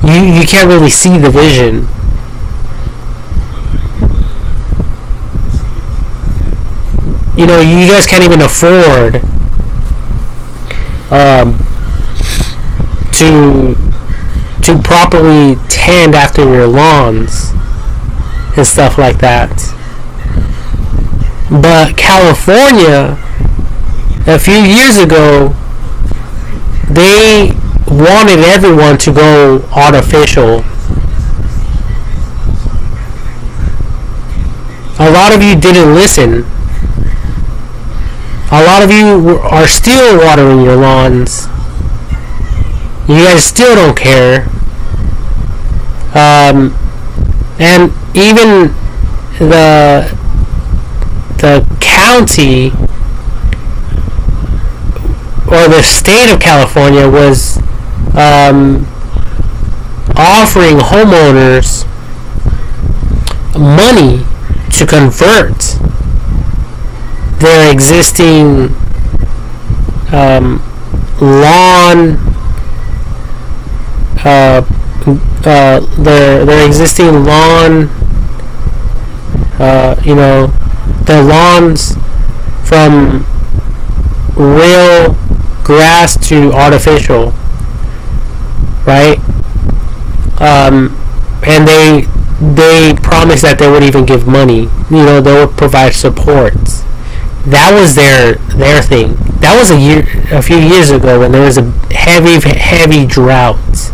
You can't really see the vision. You know, you guys can't even afford to properly tend after your lawns and stuff like that. But California, a few years ago, they wanted everyone to go artificial. A lot of you didn't listen. A lot of you are still watering your lawns. You guys still don't care. And even the county or the state of California was offering homeowners money to convert their existing lawn, their existing lawn, their lawns from real grass to artificial, right? And they promised that they would even give money. They would provide supports. That was their thing. That was a few years ago when there was a heavy drought,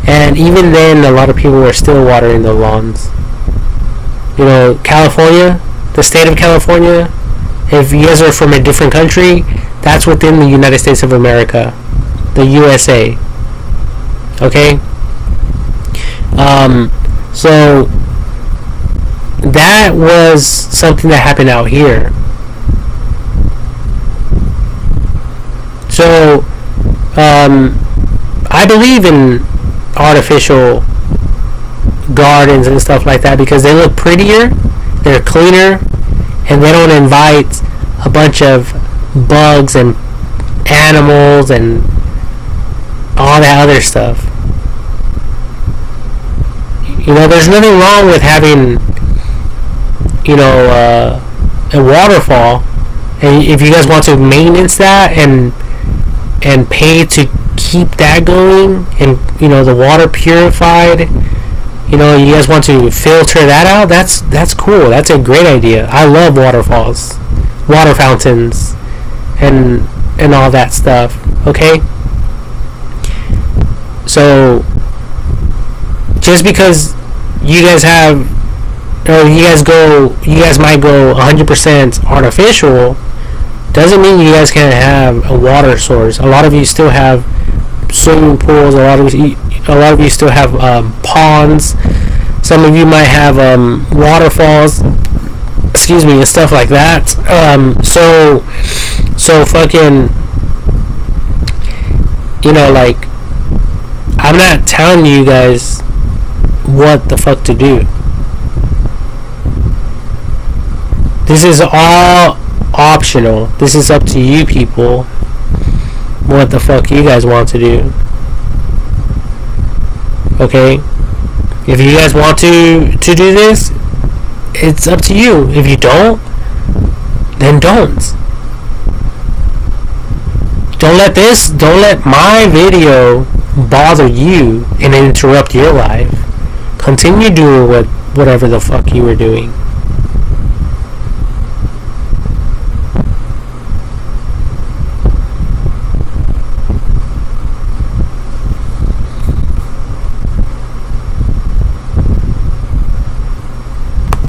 and even then, a lot of people were still watering the lawns. California, the state of California. If you guys are from a different country, that's within the United States of America, the USA. Okay. So that was something that happened out here. So, I believe in artificial gardens and stuff like that because they look prettier, they're cleaner, and they don't invite a bunch of bugs and animals and all that other stuff. There's nothing wrong with having, a waterfall, and if you guys want to maintenance that and pay to keep that going, and the water purified, you guys want to filter that out, that's cool. That's a great idea. I love waterfalls, water fountains, and all that stuff. Okay, so just because you guys might go 100% artificial doesn't mean you guys can't have a water source. A lot of you still have swimming pools. A lot of you still have ponds. Some of you might have waterfalls, and stuff like that. So fucking, like, I'm not telling you guys what the fuck to do. This is all optional. This is up to you people, what the fuck you guys want to do. Okay? If you guys want to do this, it's up to you. If you don't, then don't. Don't let my video bother you and interrupt your life. Continue doing whatever the fuck you were doing.